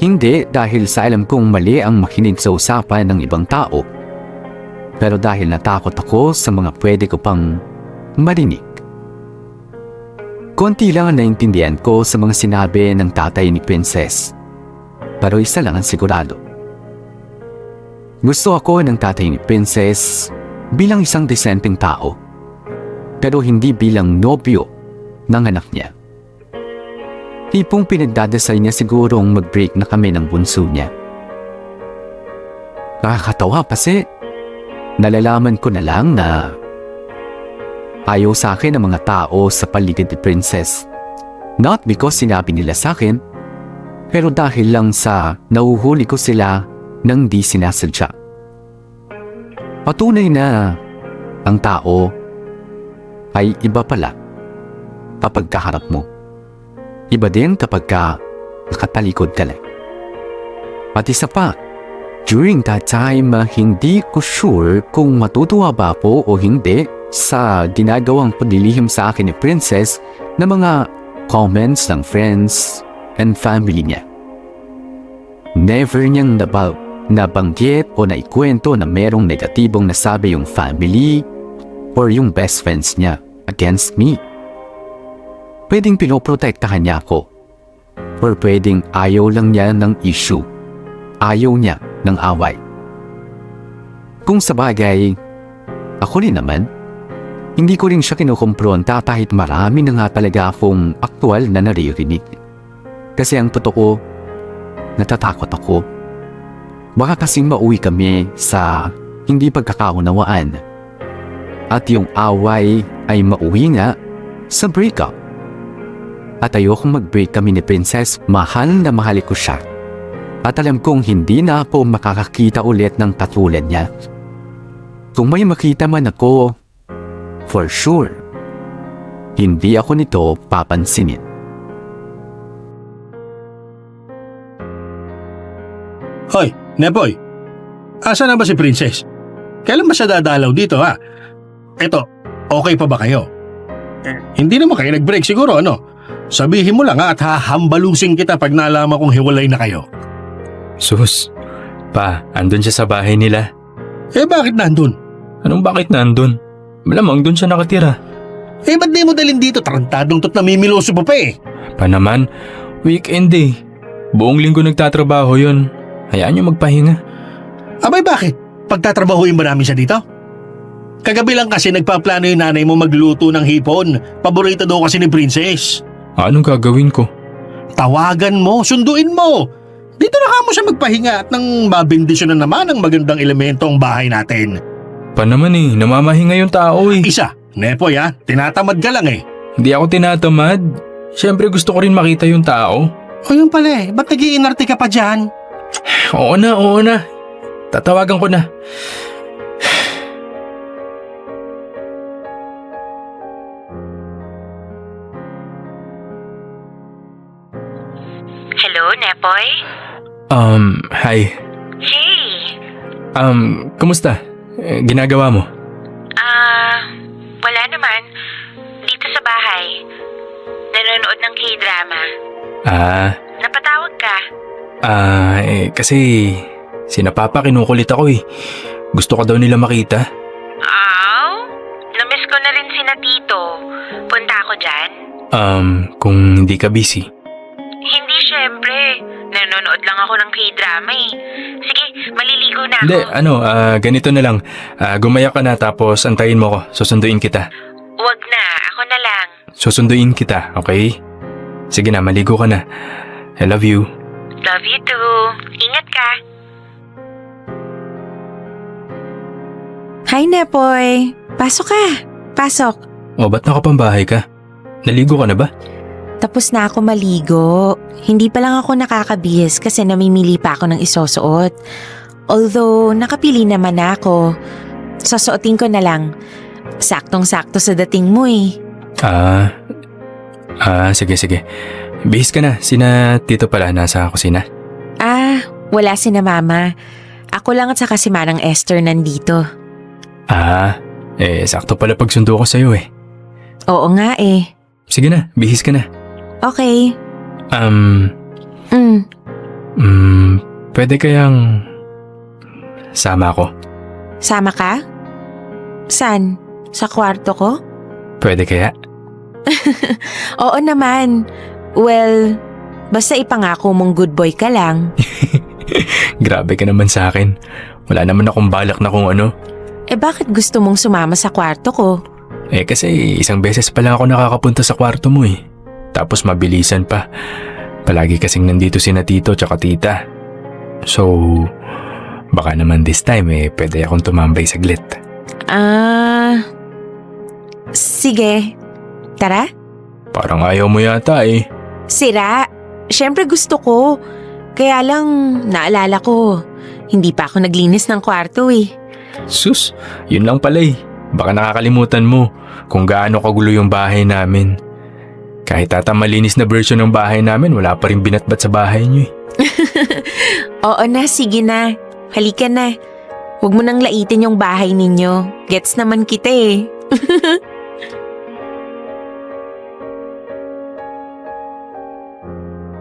Hindi dahil sa alam kong mali ang makinig sa usapan ng ibang tao. Pero dahil natakot ako sa mga pwede ko pang marinig. Konti lang ang naintindihan ko sa mga sinabi ng tatay ni Princess. Pero isa lang ang sigurado. Gusto ako ng tatay ni Princess bilang isang desenteng tao. Pero hindi bilang nobyo ng anak niya. Tipong pinagdadasal niya sigurong mag-break na kami ng bunso niya. Nakakatawa kasi nalalaman ko na lang na ayaw sa akin ang mga tao sa paligid ni Princess. Not because sinabi nila sa akin, pero dahil lang sa nahuhuli ko sila nang di sinasadya. Patunay na ang tao ay iba pala kapag kaharap mo. Iba din kapag nakatalikod ka lang. At isa pa, during that time, hindi ko sure kung matutuwa ba po o hindi sa ginagawang paglilihim sa akin ni Princess na mga comments ng friends and family niya. Never niyang nabanggit o naikwento na merong negatibong nasabi yung family or yung best friends niya against me. Pwedeng pinoprotektahan niya ako. Or pwedeng ayaw lang niya ng issue. Ayaw niya ng away. Kung sa bagay, ako rin naman, hindi ko rin siya kinukumpronta kahit marami na nga talaga akong aktual na naririnig. Kasi ang totoo, natatakot ako. Baka kasing mauwi kami sa hindi pagkakaunawaan. At yung away ay mauwi nga sa breakup. At ayokong mag-break kami ni Princess, mahal na mahal ko siya. At alam kong hindi na ako makakakita ulit ng katulad niya. Kung may makita man ako, for sure, hindi ako nito papansinin. Hoy, Nepoy, asa na ba si Princess? Kailan ba siya dadalaw dito ha? Eto, okay pa ba kayo? Hindi naman kayo nag-break siguro ano? Sabihin mo lang at hahambalusin kita pag nalaman kong hiwalay na kayo. Sus, pa, andun siya sa bahay nila. Bakit nandun? Anong bakit nandun? Malamang dun siya nakatira. Ba't di mo dalhin dito? Tarantadong tot namimiloso pa Pa naman, weekend eh. Buong linggo nagtatrabaho yun. Hayaan niyo magpahinga. Abay bakit? Pagtatrabahuin ba namin siya dito? Kagabi lang kasi nagpaplano yung nanay mo magluto ng hipon. Paborito daw kasi ni Princess. Anong gagawin ko? Tawagan mo, sunduin mo. Dito na kamo siya magpahinga at nang mabindisyon na naman ang magandang elemento ang bahay natin. Pa naman namamahinga yung tao eh. Isa, Nepoy tinatamad ka lang eh. Hindi ako tinatamad. Siyempre gusto ko rin makita yung tao. O yun pala ba't nag-iinarte ka pa dyan? Oo na. Tatawagan ko na. Hello, Nepoy? Hi. Hey! Kumusta? Ginagawa mo? Wala naman. Dito sa bahay. Nanonood ng K-drama. Napatawag ka. Kasi sina Papa kinukulit ako eh. Gusto ko daw nila makita. Namiss ko na rin sina Tito. Punta ako dyan? Kung hindi ka busy. Hindi, syempre. Nanonood lang ako ng K-drama eh. Sige, maliligo na ako. Hindi, ganito na lang. Gumaya ka na tapos antayin mo ko. Susunduin kita. Wag na, ako na lang. Susunduin kita, okay? Sige na, maligo ka na. I love you. Love you too. Ingat ka. Hi, Nepoy. Pasok ka. Pasok. O, ba't nakapambahay ka? Naligo ka na ba? Tapos na ako maligo. Hindi pa lang ako nakakabihis kasi namimili pa ako ng isusuot. Although, nakapili naman na ako. Susuotin ko na lang. Saktong-sakto sa dating mo eh. Sige. Bihis ka na. Sina Tito pala nasa kusina. Wala sina Mama. Ako lang at saka si Manang Esther nandito. Sakto pala pagsundo ko sa'yo eh. Oo nga eh. Sige na, bihis ka na. Okay. Pwede kayang sama ako? Sama ka? San? Sa kwarto ko? Pwede kaya? Oo naman. Well, basta ipangako mong good boy ka lang. Grabe ka naman sa akin. Wala naman akong balak na kung ano. Bakit gusto mong sumama sa kwarto ko? Kasi isang beses pa lang ako nakakapunta sa kwarto mo eh. Tapos mabilisan pa. Palagi kasing nandito sina Tito tsaka Tita. So, baka naman this time pwede akong tumambay saglit. Sige. Tara? Parang ayaw mo yata eh. Sira. Siyempre gusto ko. Kaya lang, naalala ko, hindi pa ako naglinis ng kwarto eh. Sus, yun lang pala eh. Baka nakakalimutan mo kung gaano kagulo yung bahay namin. Kahit malinis na version ng bahay namin, wala pa rin binatbat sa bahay niyo eh. Oo na, sige na. Halika na. Huwag mo nang laitin yung bahay ninyo. Gets naman kita eh.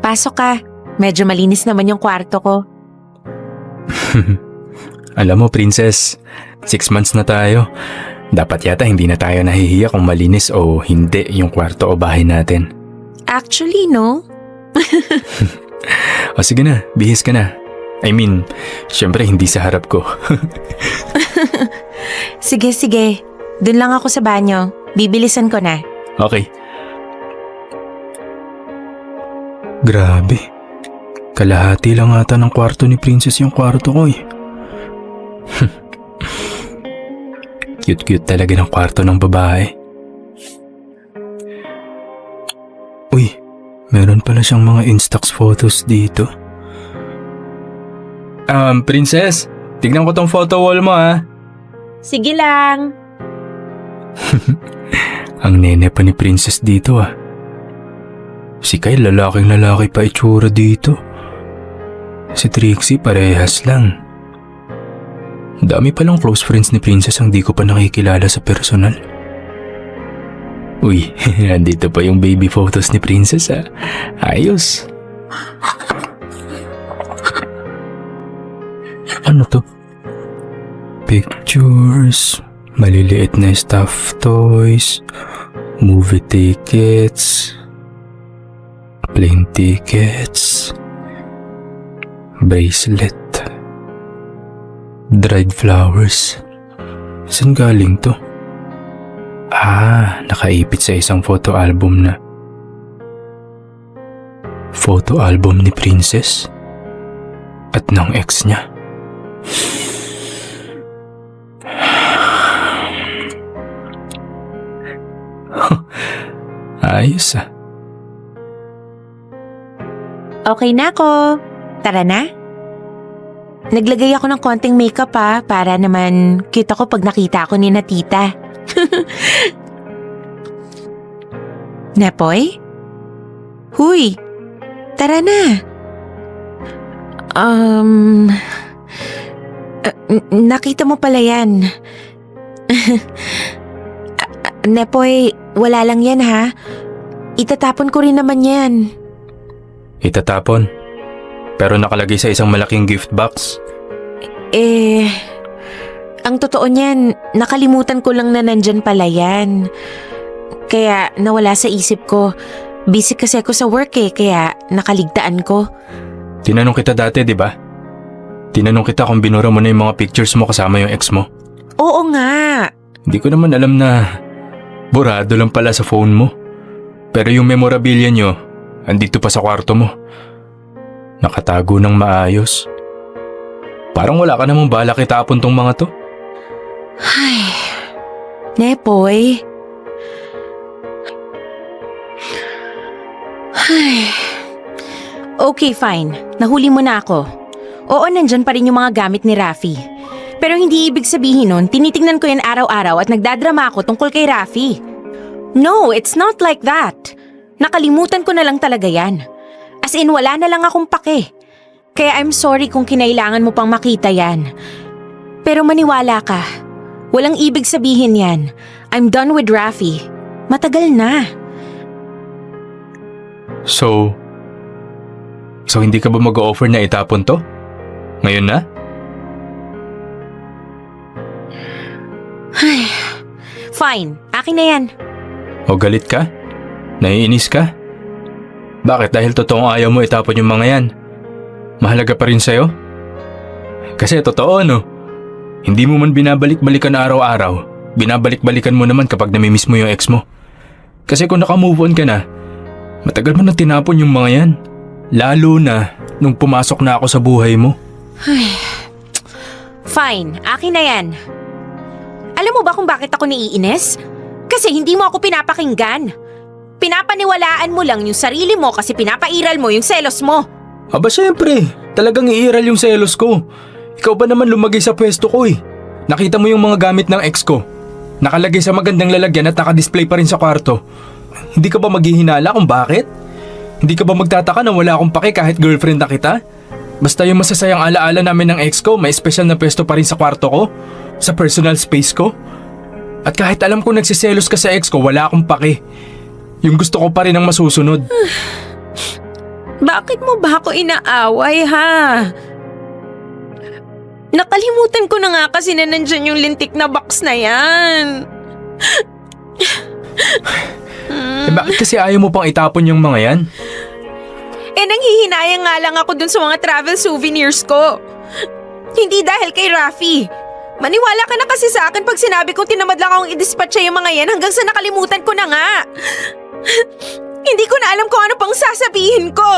Pasok ka. Medyo malinis naman yung kwarto ko. Alam mo, Princess, 6 months na tayo. Dapat yata hindi na tayo nahihiya kung malinis o hindi yung kwarto o bahay natin. Actually, no? O sige na, bihis ka na. I mean, syempre hindi sa harap ko. Sige. Doon lang ako sa banyo. Bibilisan ko na. Okay. Grabe. Kalahati lang ata ng kwarto ni Princess yung kwarto ko eh. Cute-cute talaga ng kwarto ng babae. Uy, meron pala siyang mga Instax photos dito. Princess, tignan ko tong photo wall mo ha. Sige lang. Ang nene pa ni Princess dito ah. Si Kyle lalaking-lalaki pa itsura dito. Si Trixie parehas lang. Dami palang close friends ni Princess ang di ko pa nakikilala sa personal. Uy, andito pa yung baby photos ni Princess ah. Ayos. Ano to? Pictures, maliliit na stuffed toys, movie tickets, plane tickets, bracelet, dried flowers. Saan galing to? Nakaipit sa isang photo album na. Photo album ni Princess? At ng ex niya. Ayos ah. Okay na ako. Tara na. Naglagay ako ng konting makeup para naman cute ako pag nakita ako ni na tita. Nepoy? Huy, tara na. Nakita mo pala yan. Nepoy, wala lang yan ha. Itatapon ko rin naman yan. Itatapon? Pero nakalagay sa isang malaking gift box. Ang totoo niyan, nakalimutan ko lang na nandyan pala yan. Kaya nawala sa isip ko. Busy kasi ako sa work kaya nakaligtaan ko. Tinanong kita dati, di ba? Tinanong kita kung binura mo na yung mga pictures mo kasama yung ex mo. Oo nga. Hindi ko naman alam na burado lang pala sa phone mo. Pero yung memorabilia nyo, andito pa sa kwarto mo. Nakatago ng maayos. Parang wala ka namang balak itapon tong mga to. Ay, Nepoy. Ay. Okay, fine. Nahuli mo na ako. Oo, nandyan pa rin yung mga gamit ni Rafi. Pero hindi ibig sabihin nun, tinitingnan ko yan araw-araw at nagdadrama ako tungkol kay Rafi. No, it's not like that. Nakalimutan ko na lang talaga yan. As in, wala na lang akong pake. Kaya I'm sorry kung kinailangan mo pang makita yan. Pero maniwala ka. Walang ibig sabihin yan. I'm done with Rafi. Matagal na. So hindi ka ba mag-o-offer na itapon to? Ngayon na? Ay, fine, akin na yan. O galit ka? Naiinis ka? Bakit? Dahil totoong ayaw mo itapon yung mga yan? Mahalaga pa rin sa'yo? Kasi totoo no? Hindi mo man binabalik-balikan araw-araw. Binabalik-balikan mo naman kapag namimiss mo yung ex mo. Kasi kung nakamove on ka na, matagal mo na tinapon yung mga yan. Lalo na nung pumasok na ako sa buhay mo. Ay, fine, akin na yan. Alam mo ba kung bakit ako naiinis? Kasi hindi mo ako pinapakinggan. Pinapaniwalaan mo lang yung sarili mo kasi pinapairal mo yung selos mo. Aba syempre, talagang iiral yung selos ko. Ikaw ba naman lumagay sa pwesto ko eh? Nakita mo yung mga gamit ng ex ko. Nakalagay sa magandang lalagyan at nakadisplay pa rin sa kwarto. Hindi ka ba maghihinala kung bakit? Hindi ka ba magtataka na wala akong pake kahit girlfriend na kita? Basta yung masasayang alaala namin ng ex ko, may special na pwesto pa rin sa kwarto ko, sa personal space ko. At kahit alam ko nagsiselos ka sa ex ko, wala akong pake. Yung gusto ko pa rin ang masusunod. Bakit mo ba ako inaaway ha? Nakalimutan ko na nga kasi na nandyan yung lintik na box na yan. Bakit kasi ayaw mo pang itapon yung mga yan? Nanghihinayang nga lang ako dun sa mga travel souvenirs ko. Hindi dahil kay Rafi. Maniwala ka na kasi sa akin pag sinabi kong tinamad lang akong i-dispatcha yung mga yan hanggang sa nakalimutan ko na nga. Hindi ko na alam kung ano pang sasabihin ko.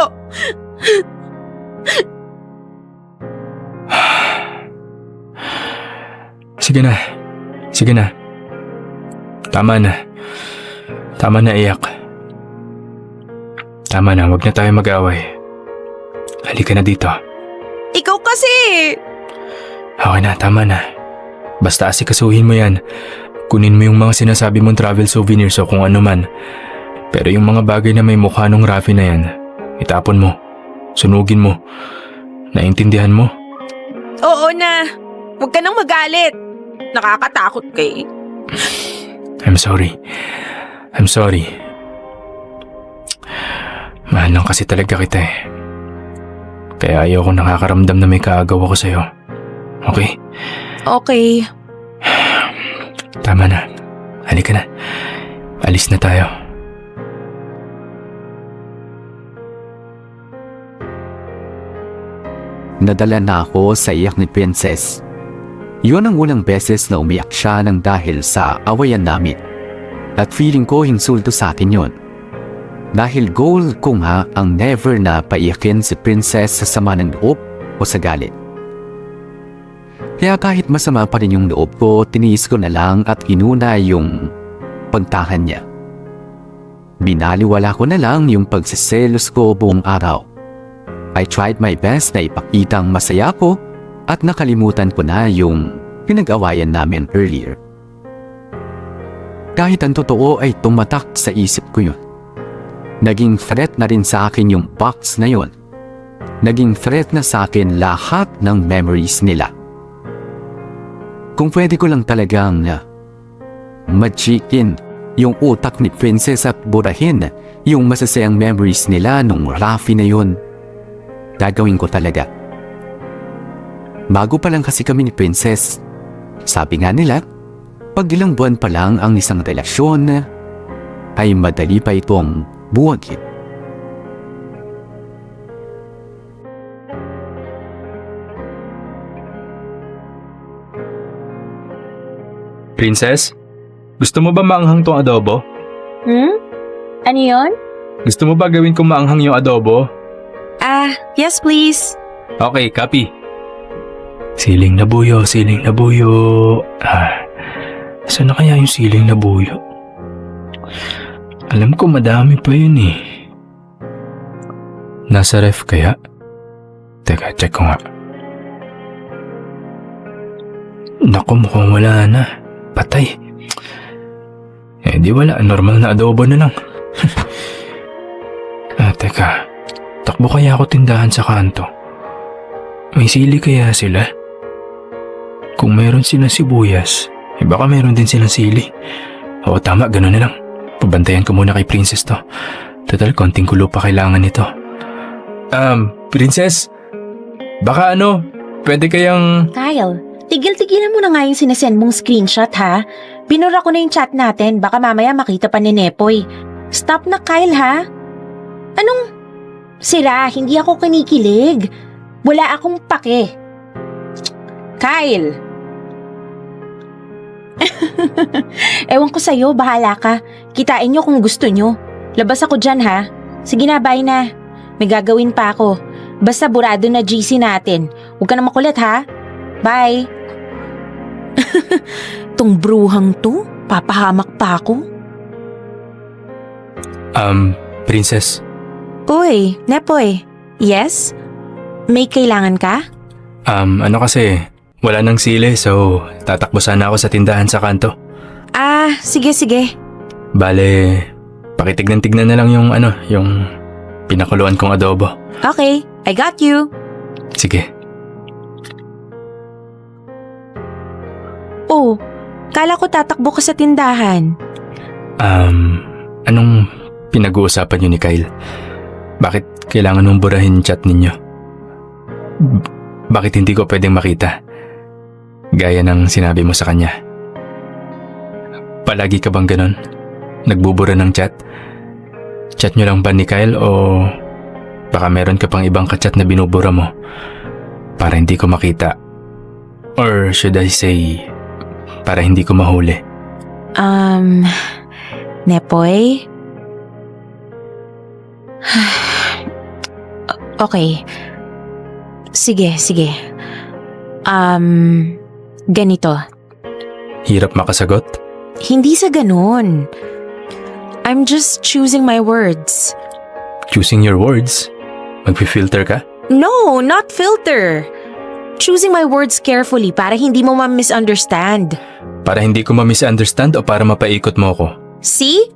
Sige na. Sige na. Tama na. Tama na iyak. Tama na, wag na tayo mag-away. Halika na dito. Ikaw kasi. Okay na, tama na. Basta asikasuhin mo yan. Kunin mo yung mga sinasabi mong travel souvenirs o kung ano man. Pero yung mga bagay na may mukha nung Rafi na yan, itapon mo. Sunugin mo. Naintindihan mo? Oo na. Huwag ka nang magalit. Nakakatakot ka eh. I'm sorry. I'm sorry. Mahal lang kasi talaga kita eh. Kaya ayoko nakakaramdam na may kaagaw ako sa'yo. Okay? Okay. Tama na. Halika na. Alis na tayo. Nadala na ako sa iyak ni Princess. Yun ang unang beses na umiyak siya ng dahil sa awayan namin. At feeling ko insulto sa akin yun. Dahil goal ko nga ang never na paiyakin si Princess sa sama ng loob o sa galit. Kaya kahit masama pa rin yung loob ko, tiniis ko na lang at inuna yung pagtahan niya. Binaliwala ko na lang yung pagsiselos ko buong araw. I tried my best na ipakitang masaya ko at nakalimutan ko na yung pinag-awayan namin earlier. Kahit ang totoo ay tumatak sa isip ko yun. Naging threat na rin sa akin yung box na yun. Naging threat na sa akin lahat ng memories nila. Kung pwede ko lang talagang ma-chicken yung utak ni Princess at burahin yung masasayang memories nila nung Rafi na yun, gagawin ko talaga. Bago pa lang kasi kami ni Princess, sabi nga nila, pag ilang buwan pa lang ang isang relasyon, ay madali pa itong buwagin. Princess, gusto mo ba maanghang tong adobo? Ano yun? Gusto mo ba gawin kong maanghang yung adobo? Yes please. Okay, copy. Siling na buyo, siling na buyo. Saan na kaya yung siling na buyo? Alam ko madami pa yun eh. Nasa ref kaya? Teka, check ko nga. Naku, mukhang wala na. Patay. Di wala. Normal na adobo na lang. Teka. Takbo kaya ako tindahan sa kanto. May sili kaya sila? Kung mayroon silang sibuyas, baka mayroon din silang sili. Oo, tama. Ganun na lang. Pabantayan ko muna kay Princess to. Total, konting kulo pa kailangan nito. Princess? Baka pwede kayang... Kyle, tigil-tigilan mo na nga yung sinesend mong screenshot ha. Binura ko na yung chat natin, baka mamaya makita pa ni Nepoy. Stop na Kyle ha. Anong... Sira, hindi ako kinikilig. Wala akong pake. Kyle! Ewan ko sa'yo, bahala ka. Kitain nyo kung gusto nyo. Labas ako dyan ha. Sige na, bye na. May gagawin pa ako. Basta burado na GC natin. Huwag ka na makulit ha. Bye. Tong bruhang to, papahamak pa ako. Princess. Uy, Nepoy. Yes? May kailangan ka? Kasi, wala nang sili so tatakbo sana ako sa tindahan sa kanto. Sige. Bale, pakitignan-tignan na lang yung pinakuluan kong adobo. Okay, I got you. Sige. Oh, kala ko tatakbo ka sa tindahan. Anong pinag-uusapan niyo ni Kyle? Bakit kailangan mong burahin chat ninyo? Bakit hindi ko pwedeng makita? Gaya ng sinabi mo sa kanya. Palagi ka bang ganon? Nagbubura ng chat? Chat nyo lang ba ni Kyle o baka meron ka pang ibang kachat na binubura mo para hindi ko makita? Or should I say, para hindi ko mahuli? Nepoy? Okay. Sige. Ganito. Hirap makasagot? Hindi sa ganun. I'm just choosing my words. Choosing your words? Magpi-filter ka? No, not filter. Choosing my words carefully para hindi mo ma-misunderstand. Para hindi ko ma-misunderstand o para mapaikot mo ko? See?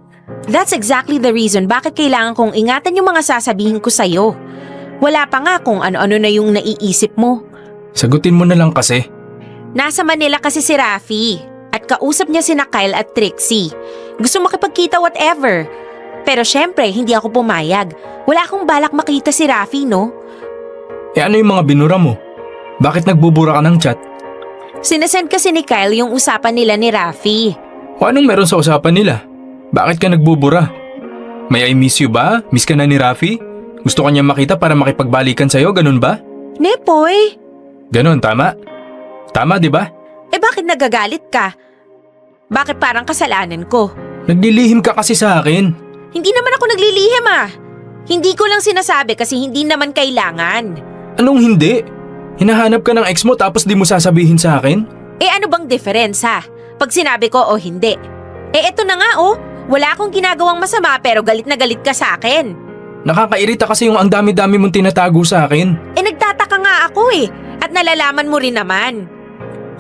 That's exactly the reason bakit kailangan kong ingatan yung mga sasabihin ko sa'yo. Wala pa nga kung ano-ano na yung naiisip mo. Sagutin mo na lang kasi. Nasa Manila kasi si Rafi at kausap niya sina Kyle at Trixie. Gusto makipagkita whatever. Pero syempre, hindi ako pumayag. Wala akong balak makita si Rafi, no? Ano yung mga binura mo? Bakit nagbubura ka ng chat? Sinesend kasi ni Kyle yung usapan nila ni Rafi. O anong meron sa usapan nila? Bakit ka nagbubura? May I miss you ba? Miss ka na ni Rafi? Gusto ka niya makita para makipagbalikan sa'yo, ganun ba? Nepoy! Ganun, tama? Tama, di ba? Eh bakit nagagalit ka? Bakit parang kasalanan ko? Naglilihim ka kasi sa akin. Hindi naman ako naglilihim ah. Hindi ko lang sinasabi kasi hindi naman kailangan. Anong hindi? Hinahanap ka ng ex mo tapos di mo sasabihin sa akin? Eh ano bang difference ha? Pag sinabi ko o hindi? Eh eto na nga oh, wala akong ginagawang masama pero galit na galit ka sa akin. Nakakairita kasi yung ang dami-dami mong tinatago sa akin. Eh nagtataka nga ako eh, at nalalaman mo rin naman.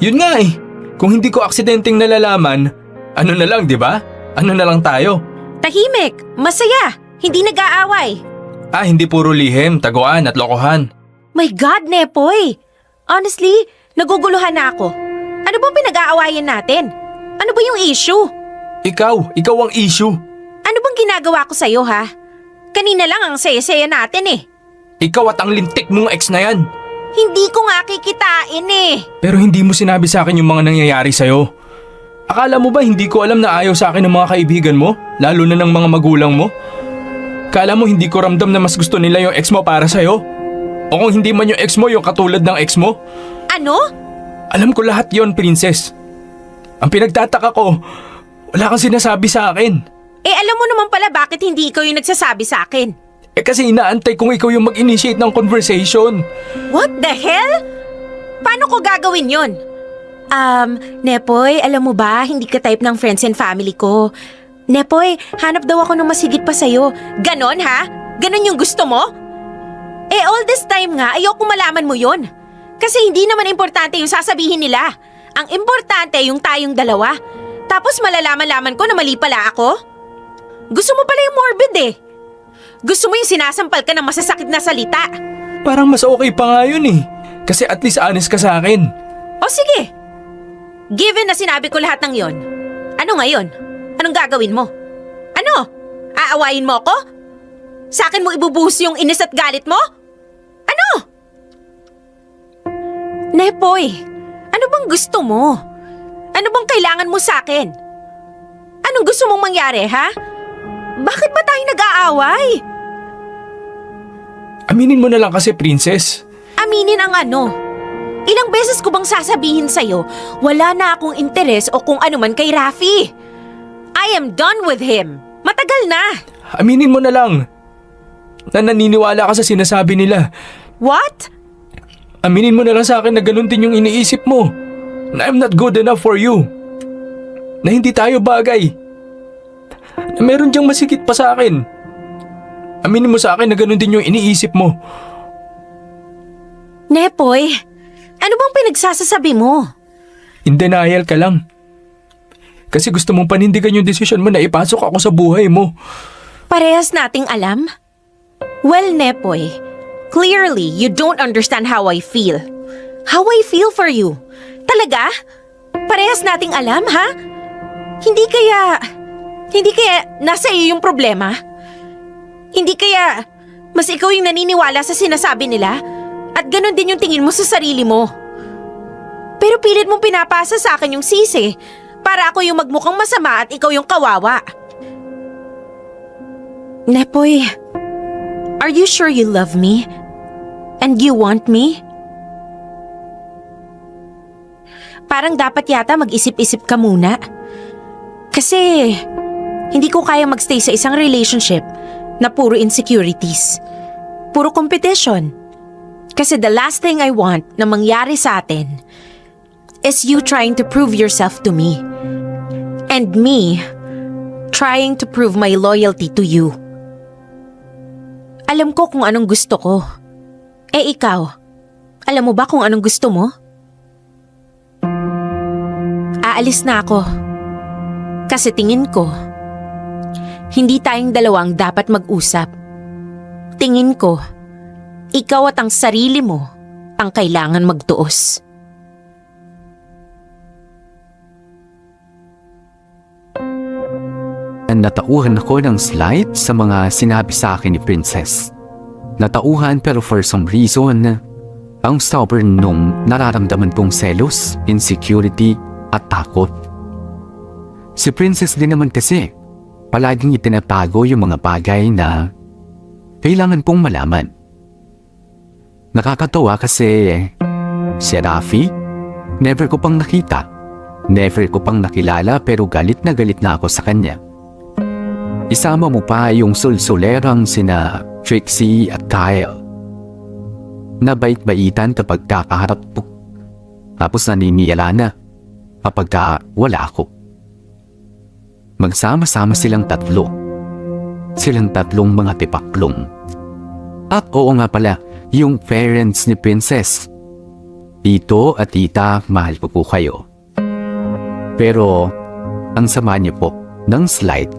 Yun nga eh. Kung hindi ko aksidenteng nalalaman, ano na lang, di ba? Ano na lang tayo? Tahimik, masaya, hindi nag-aaway. Hindi puro lihim, taguan at lokohan. My God, Nepoy! Honestly, naguguluhan na ako. Ano bang pinag-aawayan natin? Ano ba yung issue? Ikaw ang issue. Ano bang ginagawa ko sa'yo ha? Kanina lang ang saya-saya natin eh. Ikaw at ang lintik mong ex na yan. Hindi ko nga kikitain eh. Pero hindi mo sinabi sa akin yung mga nangyayari sa'yo. Akala mo ba hindi ko alam na ayaw sa akin ng mga kaibigan mo? Lalo na ng mga magulang mo? Kala mo hindi ko ramdam na mas gusto nila yung ex mo para sa'yo? O kung hindi man yung ex mo, yung katulad ng ex mo? Ano? Alam ko lahat yon, princess. Ang pinagtataka ko, wala kang sinasabi sa akin. Eh alam mo naman pala bakit hindi ikaw yung nagsasabi sa akin. Kasi inaantay kong ikaw yung mag-initiate ng conversation. What the hell? Paano ko gagawin yon? Nepoy, alam mo ba, hindi ka type ng friends and family ko. Nepoy, hanap daw ako ng masigit pa sa'yo. Ganon ha? Ganon yung gusto mo? Eh all this time nga, ayoko malaman mo yon. Kasi hindi naman importante yung sasabihin nila. Ang importante yung tayong dalawa. Tapos malalaman-laman ko na mali pala ako? Gusto mo pala yung morbid eh. Gusto mo yung sinasampal ka ng masasakit na salita. Parang mas okay pa nga yun eh. Kasi at least honest ka sa akin. O sige. Given na sinabi ko lahat ng yon, ano ngayon? Anong gagawin mo? Ano? Aawayin mo ako? Sa akin mo ibubuhos yung inis at galit mo? Ano? Nepoy, ano bang gusto mo? Ano bang kailangan mo sa akin? Anong gusto mong mangyari, ha? Bakit ba tayo nag-aaway? Aminin mo na lang kasi, princess. Aminin ang ano? Ilang beses ko bang sasabihin sa'yo, wala na akong interes o kung ano man kay Rafi. I am done with him. Matagal na. Aminin mo na lang na naniniwala ka sa sinasabi nila. What? Aminin mo na lang sa akin na ganun din yung iniisip mo. Na I'm not good enough for you. Na hindi tayo bagay. Na meron diyang masikip pa sa akin. Aminin mo sa akin na ganun din yung iniisip mo. Nepoy, ano bang pinagsasasabi mo? In denial ka lang. Kasi gusto mong panindigan yung desisyon mo na ipasok ako sa buhay mo. Parehas nating alam? Well, Nepoy, clearly you don't understand how I feel. How I feel for you. Talaga? Parehas nating alam, ha? Hindi kaya nasa iyo yung problema? Hindi kaya mas ikaw yung naniniwala sa sinasabi nila? At ganun din yung tingin mo sa sarili mo. Pero pilit mong pinapasa sa akin yung sisi para ako yung magmukhang masama at ikaw yung kawawa. Nepoy, are you sure you love me? And you want me? Parang dapat yata mag-isip-isip ka muna. Kasi hindi ko kaya magstay sa isang relationship na puro insecurities. Puro competition. Kasi the last thing I want na mangyari sa atin is you trying to prove yourself to me. And me trying to prove my loyalty to you. Alam ko kung anong gusto ko. Eh ikaw, alam mo ba kung anong gusto mo? Aalis na ako. Kasi tingin ko, hindi tayong dalawang dapat mag-usap. Tingin ko, ikaw at ang sarili mo ang kailangan magtuos. Natauhan ako ng slight sa mga sinabi sa akin ni Princess. Natauhan pero for some reason, ang stubborn nung nararamdaman kong selos, insecurity at takot. Si Princess din naman kasi, palaging itinatago yung mga bagay na kailangan kong malaman. Nakakatawa kasi si Rafi, Never ko pang nakita. Never ko pang nakilala pero galit na ako sa kanya. Isama mo pa yung sulsulerang sina Trixie at Kyle. Nabait-baitan kapag kakaharap po. Tapos naniniyala na kapag wala ako. Magsama-sama silang tatlo. Silang tatlong mga tipaklong. At oo nga pala, yung parents ni Princess. Tito at tita, mahal ko po kayo. Pero, ang sama niyo po ng slight